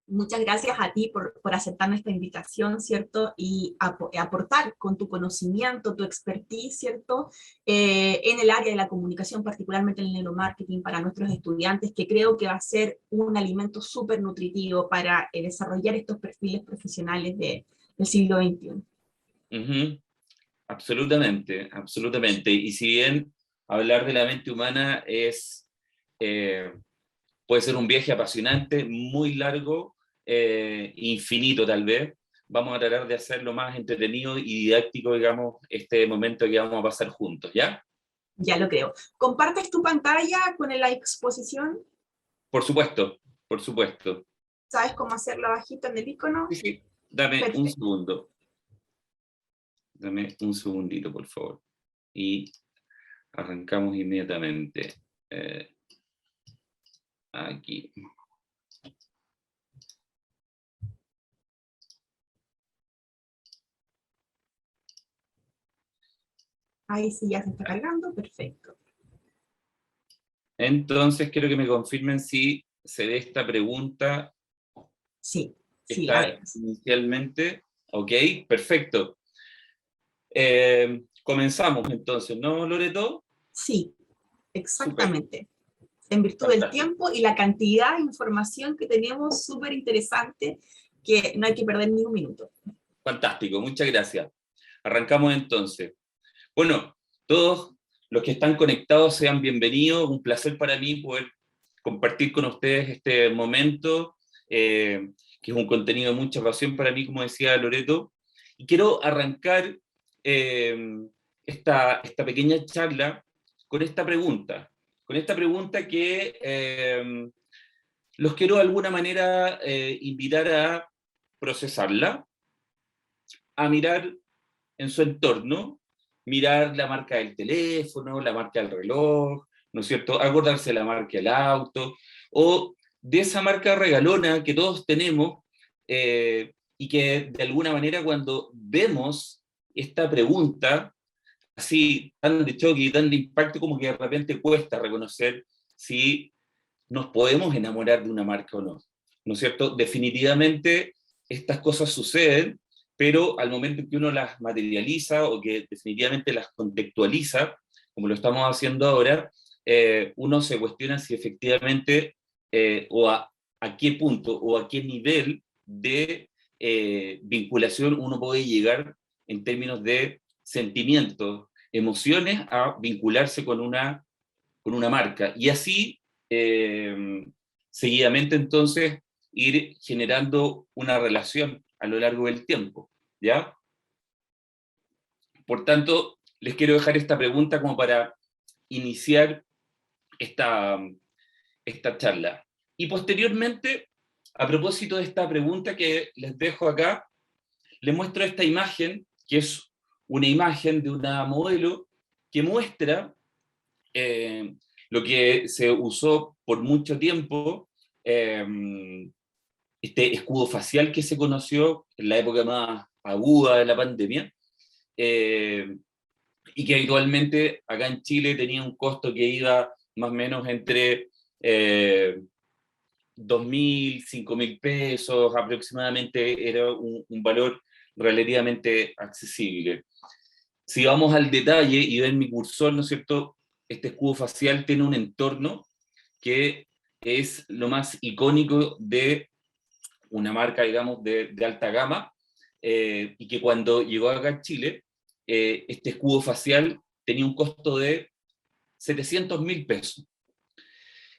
Muchas gracias a ti por aceptar nuestra invitación, ¿cierto? Y aportar con tu conocimiento, tu expertise, ¿cierto? En el área de la comunicación, particularmente en el neuromarketing para nuestros estudiantes, que creo que va a ser un alimento súper nutritivo para desarrollar estos perfiles profesionales del siglo XXI. Ujú. Absolutamente, absolutamente. Y si bien hablar de la mente humana eh, puede ser un viaje apasionante, muy largo, infinito tal vez, vamos a tratar de hacerlo más entretenido y didáctico, digamos, este momento que vamos a pasar juntos, ¿ya? Ya lo creo. ¿Compartes tu pantalla con la exposición? Por supuesto, por supuesto. ¿Sabes cómo hacerlo abajito en el Sí, icono? sí. Dame un Perfecto. segundo. Dame un segundito, por favor. Y arrancamos inmediatamente. Eh, Aquí. Ahí sí ya se está cargando, perfecto. Entonces, quiero que me confirmen si se ve esta pregunta Sí, que sí, la está vemos. inicialmente. Ok, perfecto. Comenzamos entonces, ¿no, Loreto? Sí, Súper, exactamente. En virtud del fantástico. tiempo y la cantidad de información que tenemos, súper interesante, que no hay que perder ni un minuto. Fantástico, muchas gracias. Arrancamos entonces. Bueno, todos los que están conectados sean bienvenidos. Un placer para mí poder compartir con ustedes este momento, que es un contenido de mucha pasión para mí, como decía Loreto. Y quiero arrancar eh, esta pequeña charla con esta pregunta que los quiero de alguna manera invitar a procesarla, a mirar en su entorno, mirar la marca del teléfono, la marca del reloj, ¿no es cierto? Acordarse de la marca del auto, o de esa marca regalona que todos tenemos, y que de alguna manera cuando vemos esta pregunta, así tan de choque y tan de impacto, como que de repente cuesta reconocer si nos podemos enamorar de una marca o no. ¿No es cierto? Definitivamente estas cosas suceden, pero al momento en que uno las materializa o que definitivamente las contextualiza, como lo estamos haciendo ahora, uno se cuestiona si efectivamente a qué punto o a qué nivel de vinculación uno puede llegar en términos de sentimientos, emociones, a vincularse con una marca. Y así, seguidamente entonces, ir generando una relación a lo largo del tiempo, ¿ya? Por tanto, les quiero dejar esta pregunta como para iniciar esta, esta charla. Y posteriormente, a propósito de esta pregunta que les dejo acá, les muestro esta imagen, que es una imagen de una modelo que muestra lo que se usó por mucho tiempo, eh, este escudo facial que se conoció en la época más aguda de la pandemia, eh, y que habitualmente acá en Chile tenía un costo que iba más o menos entre 2.000, 5.000 pesos aproximadamente, era un valor relativamente accesible. Si vamos al detalle y ven mi cursor, ¿no es cierto? Este escudo facial tiene un entorno que es lo más icónico de una marca, digamos, de alta gama, y que cuando llegó acá a Chile, este escudo facial tenía un costo de 700.000 pesos.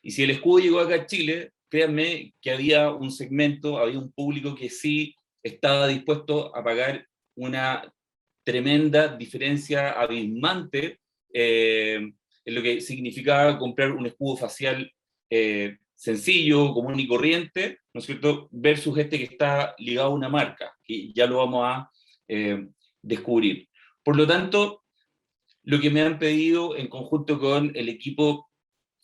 Y si el escudo llegó acá a Chile, créanme que había un segmento, había un público que sí estaba dispuesto a pagar una tremenda diferencia abismante, en lo que significaba comprar un escudo facial sencillo, común y corriente, ¿no es cierto?, versus este que está ligado a una marca, que ya lo vamos a descubrir. Por lo tanto, lo que me han pedido en conjunto con el equipo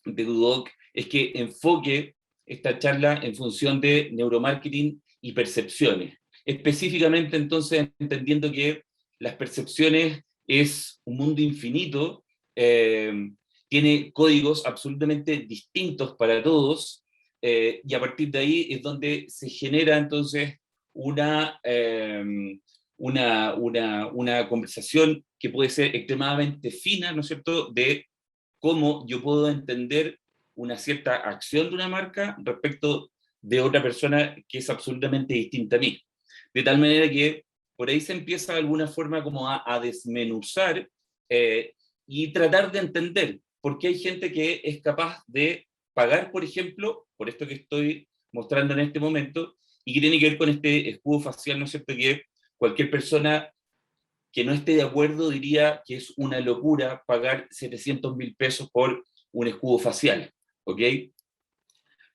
de Dudoc es que enfoque esta charla en función de neuromarketing y percepciones. Específicamente, entonces, entendiendo que las percepciones es un mundo infinito, tiene códigos absolutamente distintos para todos, y a partir de ahí es donde se genera entonces una conversación que puede ser extremadamente fina, ¿no es cierto?, de cómo yo puedo entender una cierta acción de una marca respecto de otra persona que es absolutamente distinta a mí. De tal manera que por ahí se empieza de alguna forma como a desmenuzar y tratar de entender por qué hay gente que es capaz de pagar, por ejemplo, por esto que estoy mostrando en este momento, y que tiene que ver con este escudo facial, ¿no es cierto?, que cualquier persona que no esté de acuerdo diría que es una locura pagar 700.000 pesos por un escudo facial, ¿ok?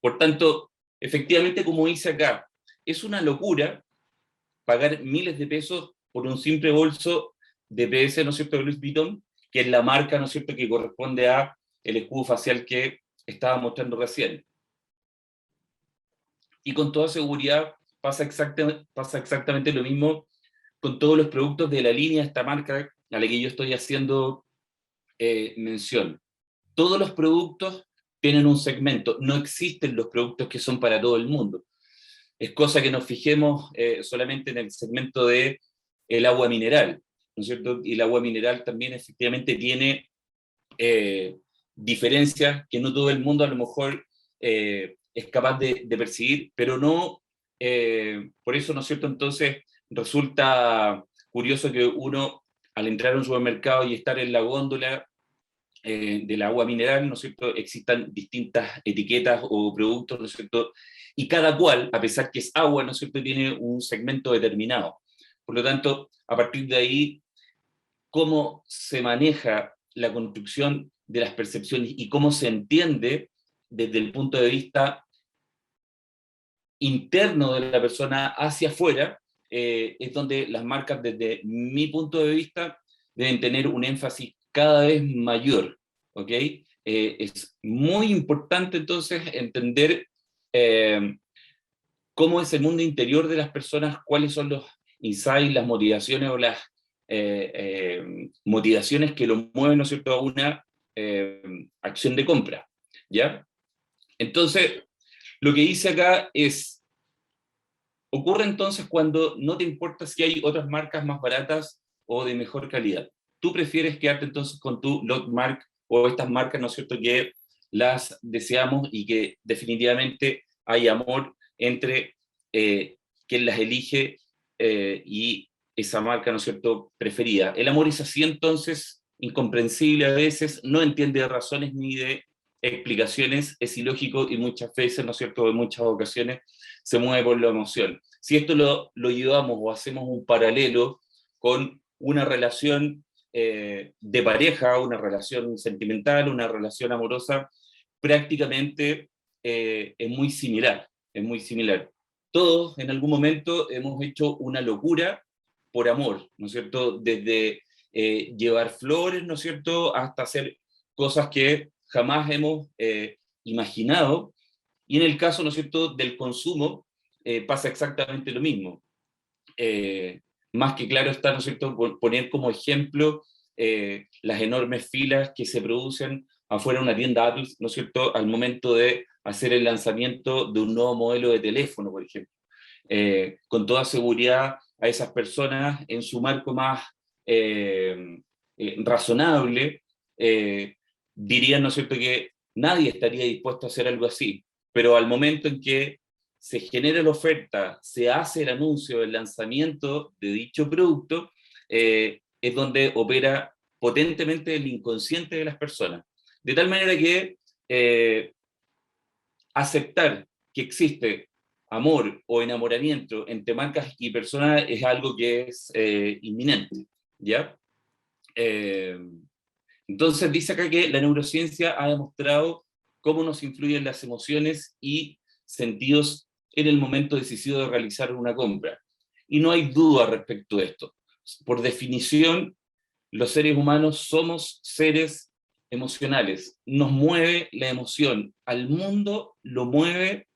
Por tanto, efectivamente, como dice acá, es una locura pagar miles de pesos por un simple bolso de PS, ¿no es cierto?, de Louis Vuitton, que es la marca, ¿no es cierto?, que corresponde a el escudo facial que estaba mostrando recién. Y con toda seguridad pasa exactamente lo mismo con todos los productos de la línea de esta marca a la que yo estoy haciendo mención. Todos los productos tienen un segmento, no existen los productos que son para todo el mundo. Es cosa que nos fijemos solamente en el segmento de el agua mineral, ¿no es cierto? Y el agua mineral también efectivamente tiene diferencias que no todo el mundo a lo mejor es capaz de percibir, pero no, por eso, ¿no es cierto? Entonces resulta curioso que uno, al entrar a un supermercado y estar en la góndola del agua mineral, ¿no es cierto?, existan distintas etiquetas o productos, ¿no es cierto?, y cada cual, a pesar que es agua, ¿no es cierto?, tiene un segmento determinado. Por lo tanto, a partir de ahí, cómo se maneja la construcción de las percepciones y cómo se entiende desde el punto de vista interno de la persona hacia afuera, es donde las marcas, desde mi punto de vista, deben tener un énfasis cada vez mayor, ¿ok? Es muy importante entonces entender cómo es el mundo interior de las personas, cuáles son los insights, las motivaciones o las motivaciones que lo mueven, ¿no es cierto?, a una acción de compra, ¿ya? Entonces, lo que dice acá es, ocurre entonces cuando no te importa si hay otras marcas más baratas o de mejor calidad. Tú prefieres quedarte entonces con tu lot mark o estas marcas, ¿no es cierto?, que las deseamos y que definitivamente hay amor entre quien las elige y esa marca, ¿no es cierto?, preferida. El amor es así entonces, incomprensible a veces, no entiende de razones ni de explicaciones, es ilógico y muchas veces, ¿no es cierto?, en muchas ocasiones se mueve por la emoción. Si esto lo llevamos o hacemos un paralelo con una relación de pareja, una relación sentimental, una relación amorosa, prácticamente es muy similar, es muy similar. Todos en algún momento hemos hecho una locura por amor, ¿no es cierto? Desde llevar flores, ¿no es cierto?, hasta hacer cosas que jamás hemos imaginado. Y en el caso, ¿no es cierto?, del consumo, pasa exactamente lo mismo. Más que claro está, ¿no es cierto?, poner como ejemplo las enormes filas que se producen afuera de una tienda Apple, ¿no es cierto?, al momento de hacer el lanzamiento de un nuevo modelo de teléfono, por ejemplo. Con toda seguridad a esas personas en su marco más razonable, dirían, ¿no es cierto?, que nadie estaría dispuesto a hacer algo así, pero al momento en que se genera la oferta, se hace el anuncio del lanzamiento de dicho producto, es donde opera potentemente el inconsciente de las personas. De tal manera que aceptar que existe amor o enamoramiento entre marcas y personas es algo que es inminente, ¿ya? Entonces dice acá que la neurociencia ha demostrado cómo nos influyen las emociones y sentidos en el momento decisivo de realizar una compra. Y no hay duda respecto a esto. Por definición, los seres humanos somos seres emocionales. Nos mueve la emoción. Al mundo lo mueve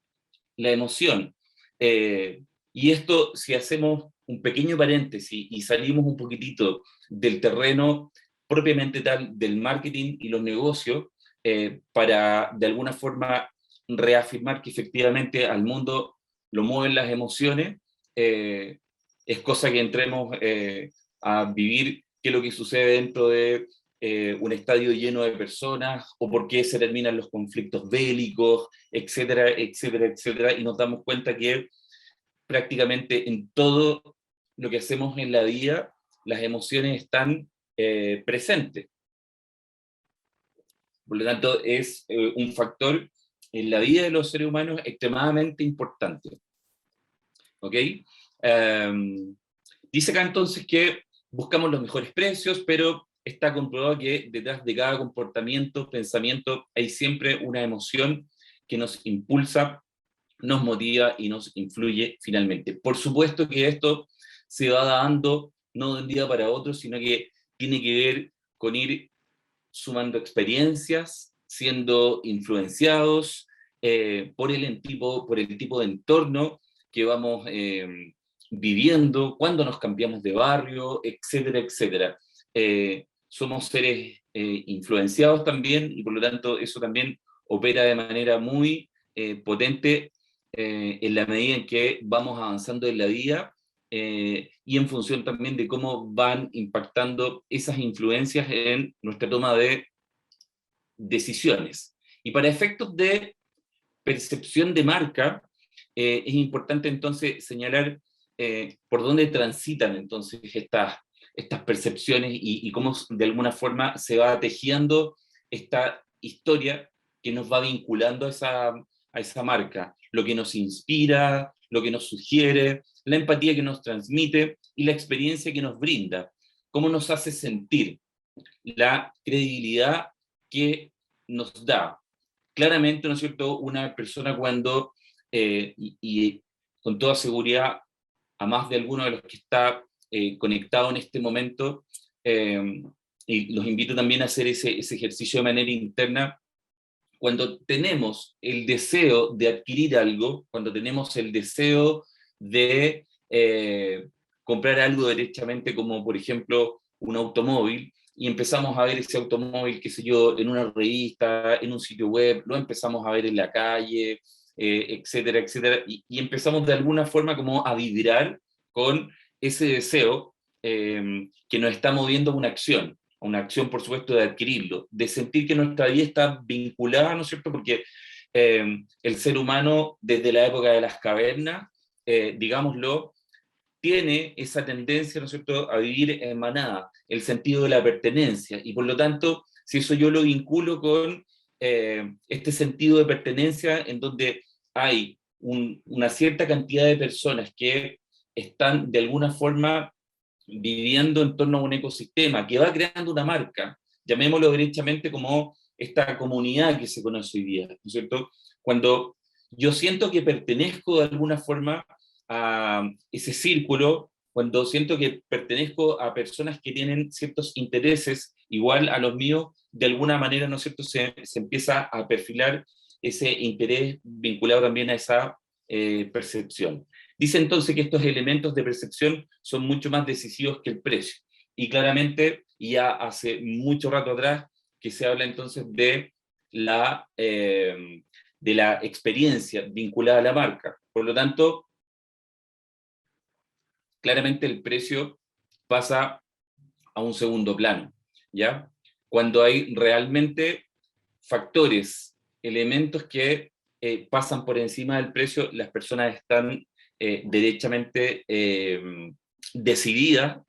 la emoción. Y esto, si hacemos un pequeño paréntesis y salimos un poquitito del terreno propiamente tal del marketing y los negocios, para de alguna forma reafirmar que efectivamente al mundo lo mueven las emociones, es cosa que entremos a vivir qué es lo que sucede dentro de un estadio lleno de personas, o por qué se terminan los conflictos bélicos, etcétera, etcétera, etcétera, y nos damos cuenta que prácticamente en todo lo que hacemos en la vida, las emociones están presentes. Por lo tanto, es un factor en la vida de los seres humanos extremadamente importante. ¿Ok? Dice acá entonces que buscamos los mejores precios, pero está comprobado que detrás de cada comportamiento, pensamiento, hay siempre una emoción que nos impulsa, nos motiva y nos influye finalmente. Por supuesto que esto se va dando no de un día para otro, sino que tiene que ver con ir sumando experiencias, siendo influenciados por el tipo de entorno que vamos viviendo, cuando nos cambiamos de barrio, etcétera, etcétera. Somos seres influenciados también, y por lo tanto eso también opera de manera muy potente en la medida en que vamos avanzando en la vida, y en función también de cómo van impactando esas influencias en nuestra toma de decisiones. Y para efectos de percepción de marca, es importante entonces señalar por dónde transitan entonces estas percepciones, y cómo de alguna forma se va tejiendo esta historia que nos va vinculando a esa marca, lo que nos inspira, lo que nos sugiere, la empatía que nos transmite y la experiencia que nos brinda, cómo nos hace sentir, la credibilidad que nos da. Claramente, ¿no es cierto?, una persona cuando, y con toda seguridad, a más de alguno de los que está conectado en este momento, y los invito también a hacer ese ejercicio de manera interna, cuando tenemos el deseo de adquirir algo, cuando tenemos el deseo de comprar algo derechamente, como por ejemplo un automóvil, y empezamos a ver ese automóvil, qué sé yo, en una revista, en un sitio web, lo empezamos a ver en la calle, etcétera, etcétera, y empezamos de alguna forma como a vibrar con ese deseo que nos está moviendo a una acción, por supuesto, de adquirirlo, de sentir que nuestra vida está vinculada, ¿no es cierto? Porque el ser humano, desde la época de las cavernas, digámoslo, tiene esa tendencia, ¿no es cierto?, a vivir en manada, el sentido de la pertenencia, y por lo tanto, si eso yo lo vinculo con este sentido de pertenencia en donde hay una cierta cantidad de personas que están de alguna forma viviendo en torno a un ecosistema que va creando una marca, llamémoslo derechamente como esta comunidad que se conoce hoy día, ¿no es cierto? Cuando yo siento que pertenezco de alguna forma a ese círculo, cuando siento que pertenezco a personas que tienen ciertos intereses igual a los míos, de alguna manera, ¿no es cierto?, se empieza a perfilar ese interés vinculado también a esa percepción. Dice entonces que estos elementos de percepción son mucho más decisivos que el precio. Y claramente, y ya hace mucho rato atrás, que se habla entonces de la experiencia vinculada a la marca. Por lo tanto, claramente el precio pasa a un segundo plano, ¿ya? Cuando hay realmente factores, elementos que pasan por encima del precio, las personas están derechamente decididas,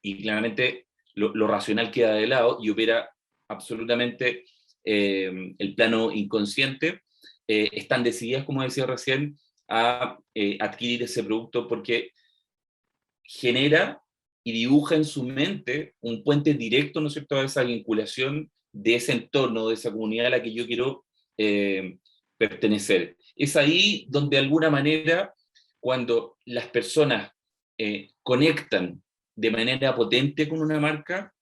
y claramente lo racional queda de lado y opera absolutamente el plano inconsciente. Están decididas, como decía recién, a adquirir ese producto porque genera y dibuja en su mente un puente directo, ¿no es cierto?, a esa vinculación de ese entorno, de esa comunidad a la que yo quiero pertenecer. Es ahí donde de alguna manera, cuando las personas conectan de manera potente con una marca,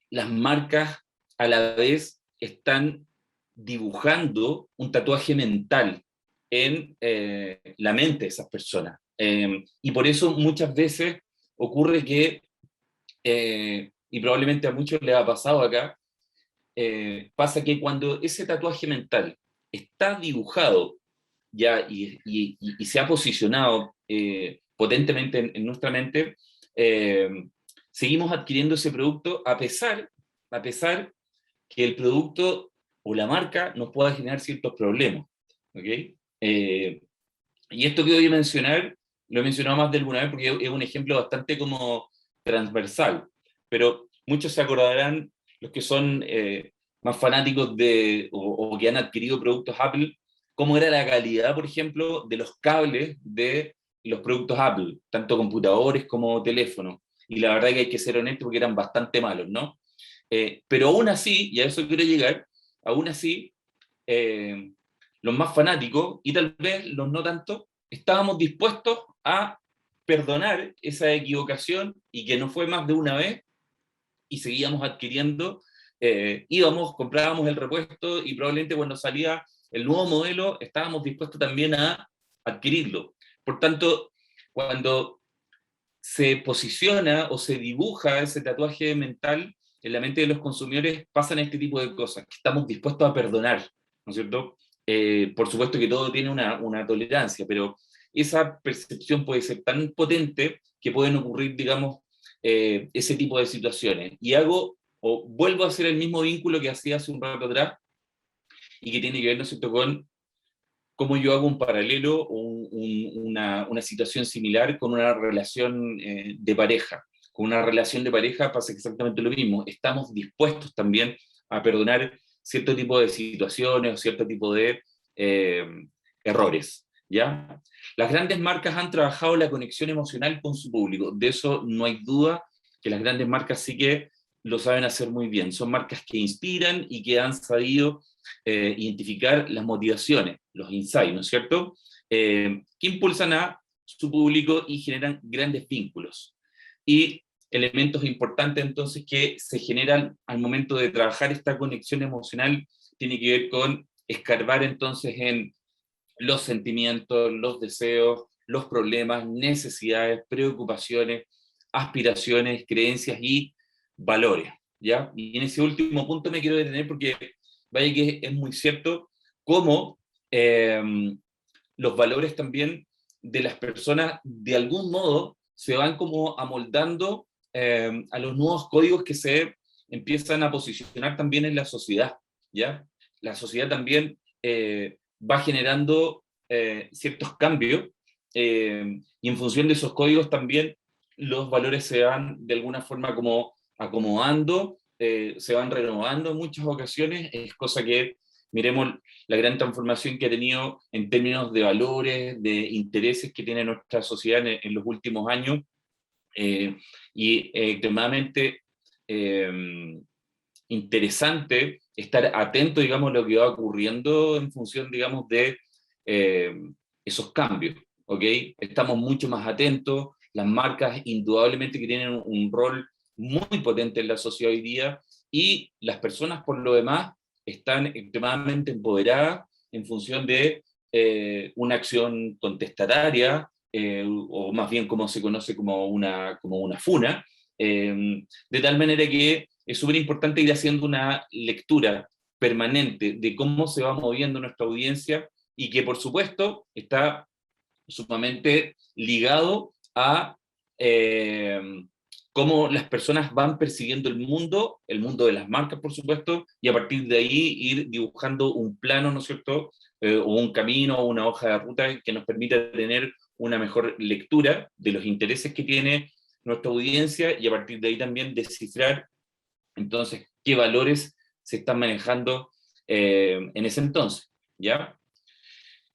las marcas a la vez están dibujando un tatuaje mental en la mente de esas personas. Y por eso muchas veces ocurre que, y probablemente a muchos les ha pasado acá, pasa que cuando ese tatuaje mental está dibujado ya y se ha posicionado potentemente en nuestra mente, eh, seguimos adquiriendo ese producto a pesar que el producto o la marca nos pueda generar ciertos problemas. ¿Okay? Y esto que voy a mencionar, lo he mencionado más de alguna vez porque es un ejemplo bastante como transversal, pero muchos se acordarán, los que son más fanáticos o que han adquirido productos Apple, cómo era la calidad, por ejemplo, de los cables de los productos Apple, tanto computadores como teléfonos. Y la verdad que hay que ser honesto porque eran bastante malos, ¿no? Pero aún así, y a eso quiero llegar, aún así, eh, los más fanáticos, y tal vez los no tanto, estábamos dispuestos a perdonar esa equivocación y que no fue más de una vez, y seguíamos adquiriendo, comprábamos el repuesto y probablemente cuando salía el nuevo modelo estábamos dispuestos también a adquirirlo. Por tanto, cuando se posiciona o se dibuja ese tatuaje mental en la mente de los consumidores, pasan este tipo de cosas, que estamos dispuestos a perdonar, ¿no es cierto? Por supuesto que todo tiene una tolerancia, pero esa percepción puede ser tan potente que pueden ocurrir, digamos, ese tipo de situaciones. Y vuelvo a hacer el mismo vínculo que hacía hace un rato atrás, y que tiene que ver, ¿no es cierto?, con cómo yo hago un paralelo o una situación similar con una relación de pareja. Con una relación de pareja pasa exactamente lo mismo. Estamos dispuestos también a perdonar cierto tipo de situaciones o cierto tipo de eh, errores, ¿ya? Las grandes marcas han trabajado la conexión emocional con su público. De eso no hay duda, que las grandes marcas sí que lo saben hacer muy bien. Son marcas que inspiran y que han sabido identificar las motivaciones, los insights, ¿no es cierto? Que impulsan a su público y generan grandes vínculos. Y elementos importantes entonces que se generan al momento de trabajar esta conexión emocional tiene que ver con escarbar entonces en los sentimientos, los deseos, los problemas, necesidades, preocupaciones, aspiraciones, creencias y valores, ¿ya? Y en ese último punto me quiero detener porque vaya que es muy cierto cómo los valores también de las personas de algún modo se van como amoldando a los nuevos códigos que se empiezan a posicionar también en la sociedad, ¿ya? La sociedad también va generando ciertos cambios y en función de esos códigos también los valores se van de alguna forma como acomodando, se van renovando en muchas ocasiones, es cosa que miremos la gran transformación que ha tenido en términos de valores, de intereses que tiene nuestra sociedad en los últimos años, y extremadamente interesante estar atento, digamos, a lo que va ocurriendo en función, digamos, de eh, esos cambios, ¿ok? Estamos mucho más atentos, las marcas indudablemente que tienen un rol muy potente en la sociedad hoy día, y las personas por lo demás están extremadamente empoderadas en función de una acción contestataria, o más bien como se conoce como una funa, de tal manera que es súper importante ir haciendo una lectura permanente de cómo se va moviendo nuestra audiencia y que por supuesto está sumamente ligado a eh, cómo las personas van persiguiendo el mundo de las marcas, por supuesto, y a partir de ahí ir dibujando un plano, ¿no es cierto?, o un camino, o una hoja de ruta que nos permita tener una mejor lectura de los intereses que tiene nuestra audiencia y a partir de ahí también descifrar entonces qué valores se están manejando en ese entonces, ¿ya?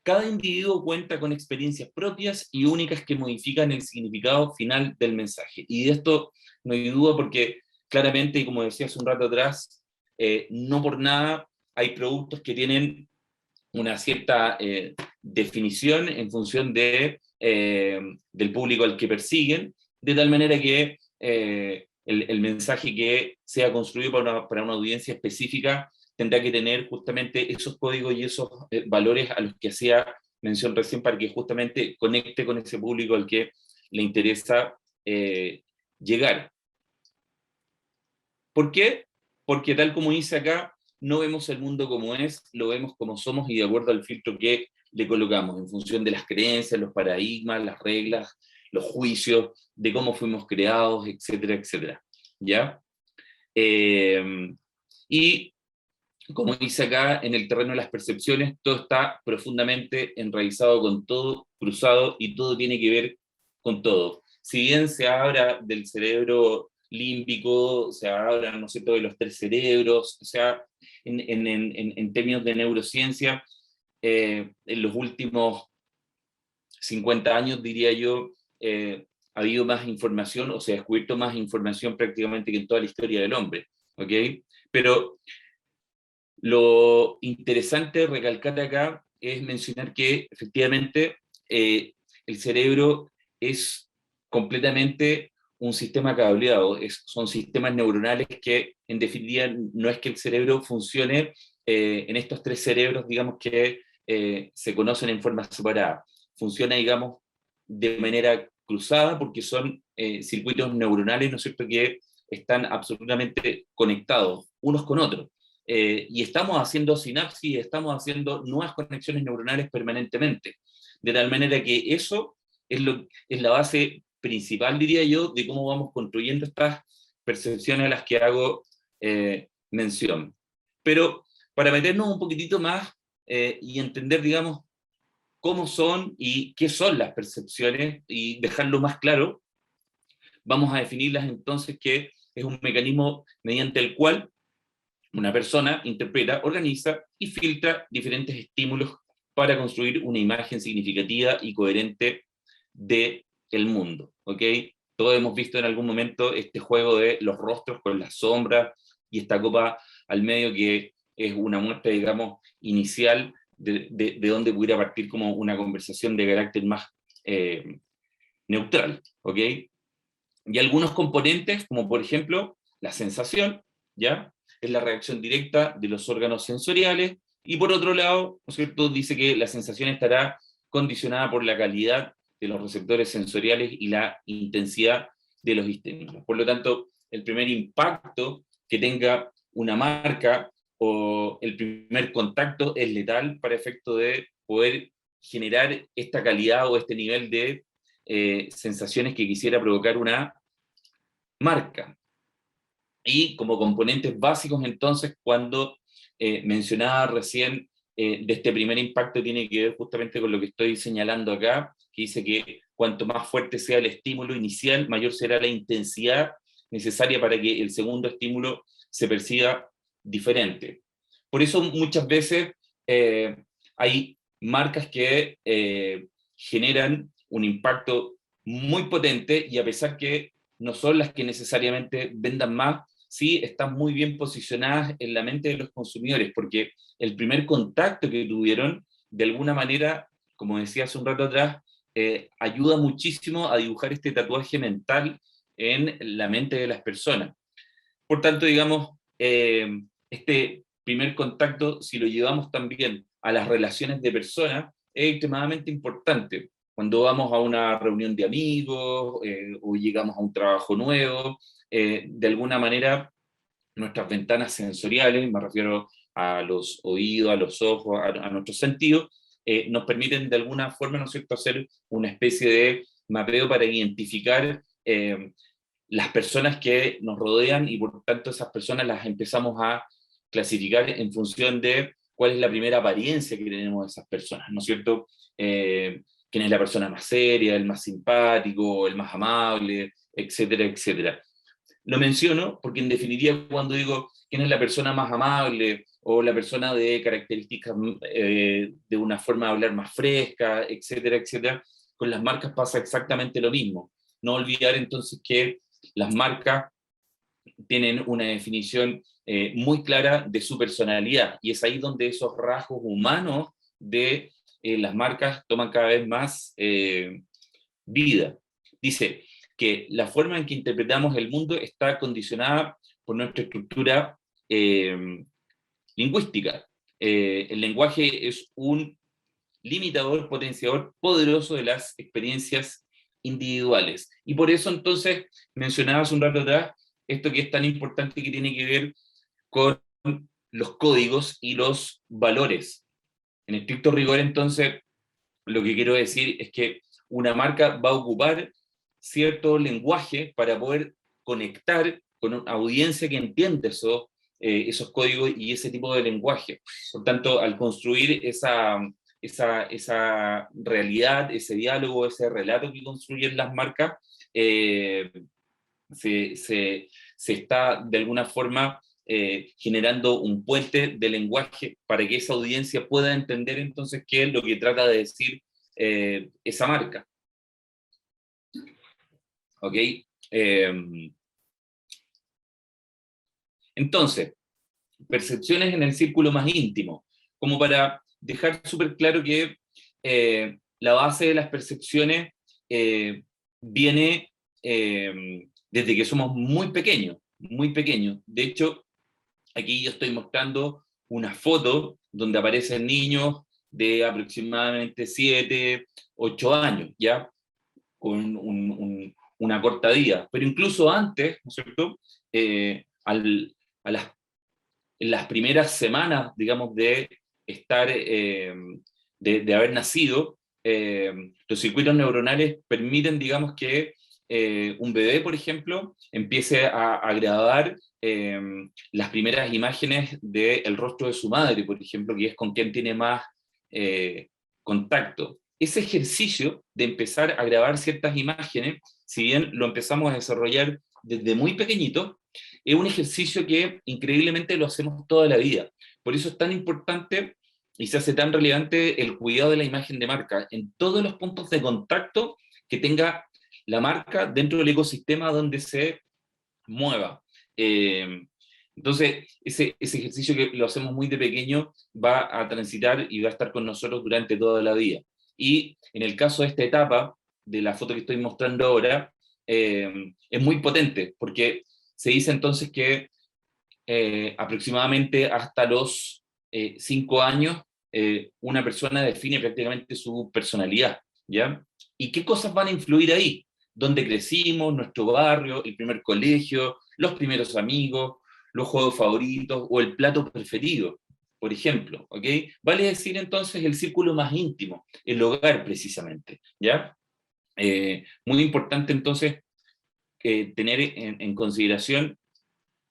Cada individuo cuenta con experiencias propias y únicas que modifican el significado final del mensaje. Y de esto no hay duda porque claramente, y como decía hace un rato atrás, no por nada hay productos que tienen una cierta definición en función del público al que persiguen, de tal manera que el mensaje que sea construido para una audiencia específica tendrá que tener justamente esos códigos y esos valores a los que hacía mención recién para que justamente conecte con ese público al que le interesa llegar. ¿Por qué? Porque tal como dice acá, no vemos el mundo como es, lo vemos como somos y de acuerdo al filtro que le colocamos, en función de las creencias, los paradigmas, las reglas, los juicios, de cómo fuimos creados, etcétera, etcétera. ¿Ya? Y como dice acá, en el terreno de las percepciones, todo está profundamente enraizado con todo, cruzado, y todo tiene que ver con todo. Si bien se habla del cerebro límbico, se habla, ¿no es cierto?, de los tres cerebros, o sea, en términos de neurociencia, en los últimos 50 años, diría yo, ha habido más información, o se ha descubierto más información prácticamente que en toda la historia del hombre, ¿ok? Pero lo interesante de recalcar acá es mencionar que efectivamente el cerebro es completamente un sistema cableado, son sistemas neuronales que en definitiva no es que el cerebro funcione en estos tres cerebros, digamos, que se conocen en forma separada. Funciona, digamos, de manera cruzada porque son circuitos neuronales, ¿no es cierto?, que están absolutamente conectados unos con otros. Y estamos haciendo sinapsis, estamos haciendo nuevas conexiones neuronales permanentemente, de tal manera que eso es la base principal, diría yo, de cómo vamos construyendo estas percepciones a las que hago mención. Pero para meternos un poquitito más y entender, digamos, cómo son y qué son las percepciones y dejarlo más claro, vamos a definirlas entonces, que es un mecanismo mediante el cual una persona interpreta, organiza y filtra diferentes estímulos para construir una imagen significativa y coherente del mundo, ¿ok? Todos hemos visto en algún momento este juego de los rostros con las sombras y esta copa al medio, que es una muestra, digamos, inicial de donde pudiera partir como una conversación de carácter más neutral, ¿ok? Y algunos componentes, como por ejemplo la sensación, ¿ya? Es la reacción directa de los órganos sensoriales, y por otro lado, ¿no es cierto?, dice que la sensación estará condicionada por la calidad de los receptores sensoriales y la intensidad de los estímulos. Por lo tanto, el primer impacto que tenga una marca o el primer contacto es letal para efecto de poder generar esta calidad o este nivel de sensaciones que quisiera provocar una marca. Y como componentes básicos, entonces, cuando mencionaba recién de este primer impacto, tiene que ver justamente con lo que estoy señalando acá, que dice que cuanto más fuerte sea el estímulo inicial, mayor será la intensidad necesaria para que el segundo estímulo se perciba diferente. Por eso muchas veces hay marcas que generan un impacto muy potente, y a pesar que no son las que necesariamente vendan más, sí están muy bien posicionadas en la mente de los consumidores, porque el primer contacto que tuvieron, de alguna manera, como decía hace un rato atrás, ayuda muchísimo a dibujar este tatuaje mental en la mente de las personas. Por tanto, digamos, este primer contacto, si lo llevamos también a las relaciones de personas, es extremadamente importante. Cuando vamos a una reunión de amigos o llegamos a un trabajo nuevo, de alguna manera nuestras ventanas sensoriales, me refiero a los oídos, a los ojos, a nuestros sentidos, nos permiten de alguna forma, ¿no es cierto?, hacer una especie de mapeo para identificar las personas que nos rodean, y por tanto esas personas las empezamos a clasificar en función de cuál es la primera apariencia que tenemos de esas personas, ¿no es cierto? Quién es la persona más seria, el más simpático, el más amable, etcétera, etcétera. Lo menciono porque en definitiva cuando digo quién es la persona más amable o la persona de características de una forma de hablar más fresca, etcétera, etcétera, con las marcas pasa exactamente lo mismo. No olvidar entonces que las marcas tienen una definición muy clara de su personalidad, y es ahí donde esos rasgos humanos de las marcas toman cada vez más vida. Dice que la forma en que interpretamos el mundo está condicionada por nuestra estructura lingüística. El lenguaje es un limitador, potenciador poderoso de las experiencias individuales. Y por eso entonces mencionaba hace un rato atrás esto que es tan importante, que tiene que ver con los códigos y los valores. En estricto rigor, entonces, lo que quiero decir es que una marca va a ocupar cierto lenguaje para poder conectar con una audiencia que entiende esos códigos y ese tipo de lenguaje. Por tanto, al construir esa realidad, ese diálogo, ese relato que construyen las marcas, eh, se está de alguna forma generando un puente de lenguaje para que esa audiencia pueda entender entonces qué es lo que trata de decir esa marca. ¿Ok? Entonces, percepciones en el círculo más íntimo, como para dejar súper claro que la base de las percepciones viene desde que somos muy pequeños, muy pequeños. De hecho, aquí yo estoy mostrando una foto donde aparecen niños de aproximadamente 7, 8 años, ¿ya? Con una corta vida. Pero incluso antes, ¿no es cierto? A en las primeras semanas, digamos, de estar, de haber nacido, los circuitos neuronales permiten, digamos, que un bebé, por ejemplo, empiece a grabar las primeras imágenes del rostro de su madre, por ejemplo, que es con quien tiene más contacto. Ese ejercicio de empezar a grabar ciertas imágenes, si bien lo empezamos a desarrollar desde muy pequeñito, es un ejercicio que increíblemente lo hacemos toda la vida. Por eso es tan importante y se hace tan relevante el cuidado de la imagen de marca en todos los puntos de contacto que tenga la marca dentro del ecosistema donde se mueva. Entonces, ese ejercicio que lo hacemos muy de pequeño va a transitar y va a estar con nosotros durante toda la vida. Y en el caso de esta etapa, de la foto que estoy mostrando ahora, es muy potente, porque se dice entonces que aproximadamente hasta los 5 años, una persona define prácticamente su personalidad, ¿ya? ¿Y qué cosas van a influir ahí? ¿Dónde crecimos, nuestro barrio, el primer colegio, los primeros amigos, los juegos favoritos o el plato preferido, por ejemplo, ¿ok? Vale decir entonces el círculo más íntimo, el hogar precisamente, ¿ya? Muy importante entonces tener en consideración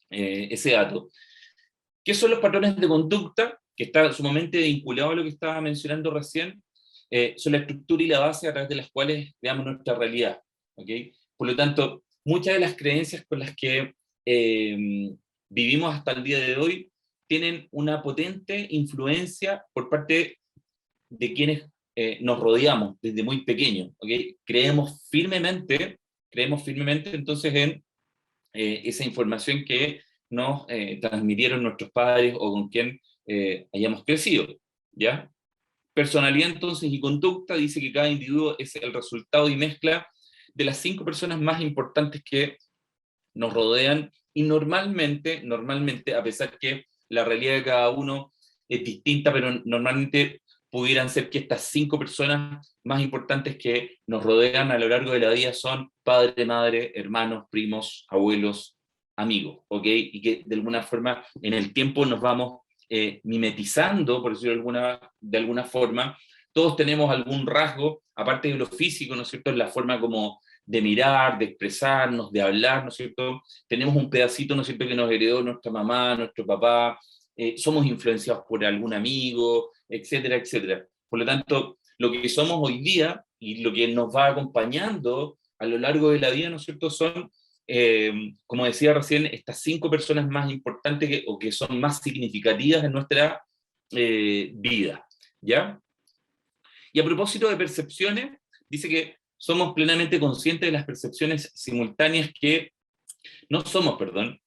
ese dato. ¿Qué son los patrones de conducta? Que está sumamente vinculado a lo que estaba mencionando recién. Son la estructura y la base a través de las cuales veamos nuestra realidad. ¿Okay? Por lo tanto, muchas de las creencias con las que vivimos hasta el día de hoy tienen una potente influencia por parte de quienes nos rodeamos desde muy pequeños. ¿Okay? Creemos firmemente entonces en esa información que nos transmitieron nuestros padres o con quien hayamos crecido, ¿ya? Personalidad entonces y conducta dice que cada individuo es el resultado y mezcla de las 5 personas más importantes que nos rodean y normalmente, a pesar que la realidad de cada uno es distinta, pero normalmente pudieran ser que estas 5 personas más importantes que nos rodean a lo largo de la vida son padre, madre, hermanos, primos, abuelos, amigos, ¿ok? Y que de alguna forma en el tiempo nos vamos mimetizando, por decirlo de alguna forma. Todos tenemos algún rasgo, aparte de lo físico, ¿no es cierto?, en la forma como de mirar, de expresarnos, de hablar, ¿no es cierto? Tenemos un pedacito, ¿no es cierto?, que nos heredó nuestra mamá, nuestro papá, somos influenciados por algún amigo, etcétera, etcétera. Por lo tanto, lo que somos hoy día y lo que nos va acompañando a lo largo de la vida, ¿no es cierto?, son, como decía recién, estas 5 personas más importantes o que son más significativas en nuestra vida, ¿ya? Y a propósito de percepciones, dice que somos plenamente conscientes de las percepciones simultáneas que, no somos, perdón,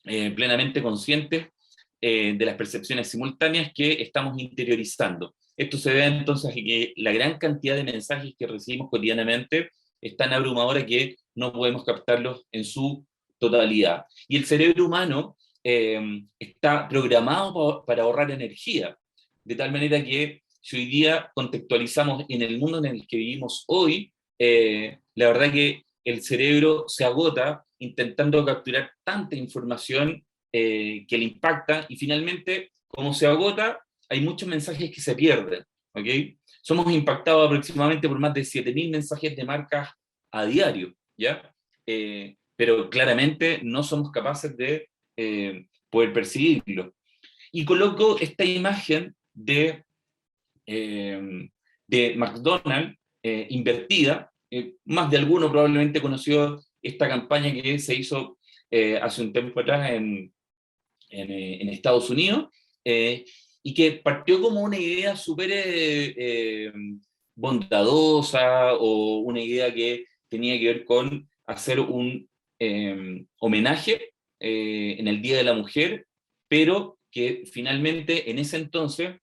plenamente conscientes de las percepciones simultáneas que estamos interiorizando. Esto se ve entonces en que la gran cantidad de mensajes que recibimos cotidianamente es tan abrumadora que no podemos captarlos en su totalidad. Y el cerebro humano está programado para ahorrar energía, de tal manera que si hoy día contextualizamos en el mundo en el que vivimos hoy, la verdad que el cerebro se agota intentando capturar tanta información que le impacta, y finalmente, como se agota, hay muchos mensajes que se pierden, ¿ok? Somos impactados aproximadamente por más de 7.000 mensajes de marcas a diario, ¿ya? Pero claramente no somos capaces de poder percibirlo. Y coloco esta imagen de McDonald's invertida. Más de alguno probablemente conoció esta campaña que se hizo hace un tiempo atrás en Estados Unidos, y que partió como una idea súper bondadosa, o una idea que tenía que ver con hacer un homenaje en el Día de la Mujer, pero que finalmente en ese entonces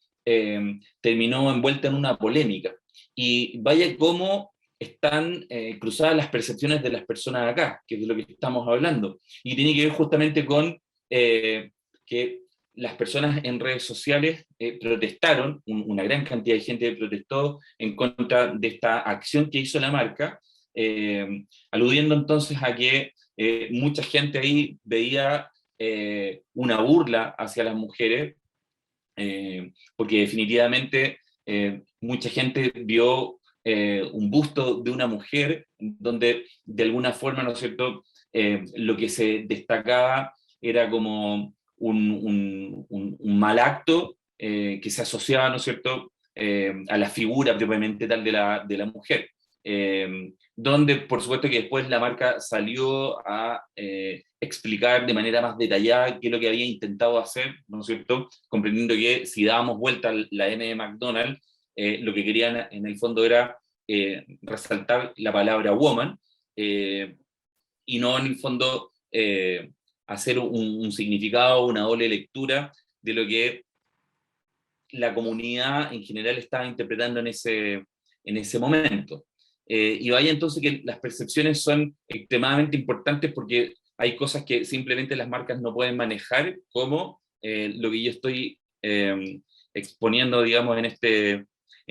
terminó envuelta en una polémica. Y vaya cómo están cruzadas las percepciones de las personas acá, que es de lo que estamos hablando, y tiene que ver justamente con que las personas en redes sociales protestaron, una gran cantidad de gente protestó en contra de esta acción que hizo la marca, aludiendo entonces a que mucha gente ahí veía una burla hacia las mujeres, porque definitivamente mucha gente vio un busto de una mujer donde de alguna forma, ¿no es cierto?, lo que se destacaba era como un mal acto que se asociaba, ¿no es cierto?, a la figura propiamente tal de la mujer. Donde por supuesto que después la marca salió a explicar de manera más detallada qué es lo que había intentado hacer, ¿no es cierto?, comprendiendo que si dábamos vuelta a la M de McDonald's, lo que querían en el fondo era resaltar la palabra woman, y no en el fondo hacer un significado, una doble lectura de lo que la comunidad en general estaba interpretando en ese momento. Y vaya entonces que las percepciones son extremadamente importantes, porque hay cosas que simplemente las marcas no pueden manejar, como lo que yo estoy exponiendo, digamos, en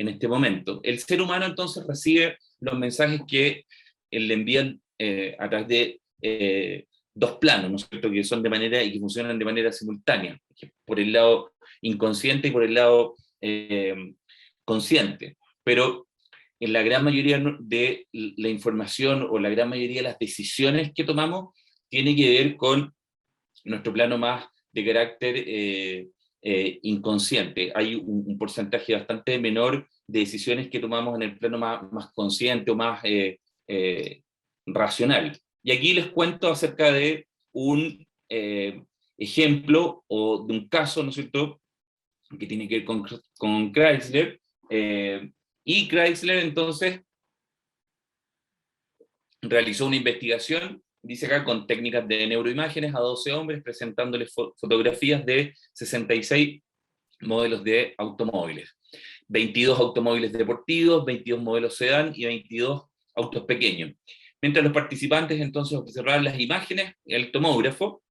este momento. El ser humano entonces recibe los mensajes que le envían a través de dos planos, ¿no es cierto?, que son de manera y que funcionan de manera simultánea, por el lado inconsciente y por el lado consciente. Pero en la gran mayoría de la información, o la gran mayoría de las decisiones que tomamos, tiene que ver con nuestro plano más de carácter inconsciente. Hay un porcentaje bastante menor de decisiones que tomamos en el plano más consciente o más racional. Y aquí les cuento acerca de un ejemplo, o de un caso, ¿no es cierto?, que tiene que ver con Chrysler, y Chrysler entonces realizó una investigación, dice acá, con técnicas de neuroimágenes a 12 hombres, presentándoles fotografías de 66 modelos de automóviles, 22 automóviles deportivos, 22 modelos sedán y 22 autos pequeños. Mientras los participantes entonces observaban las imágenes, el tomógrafo,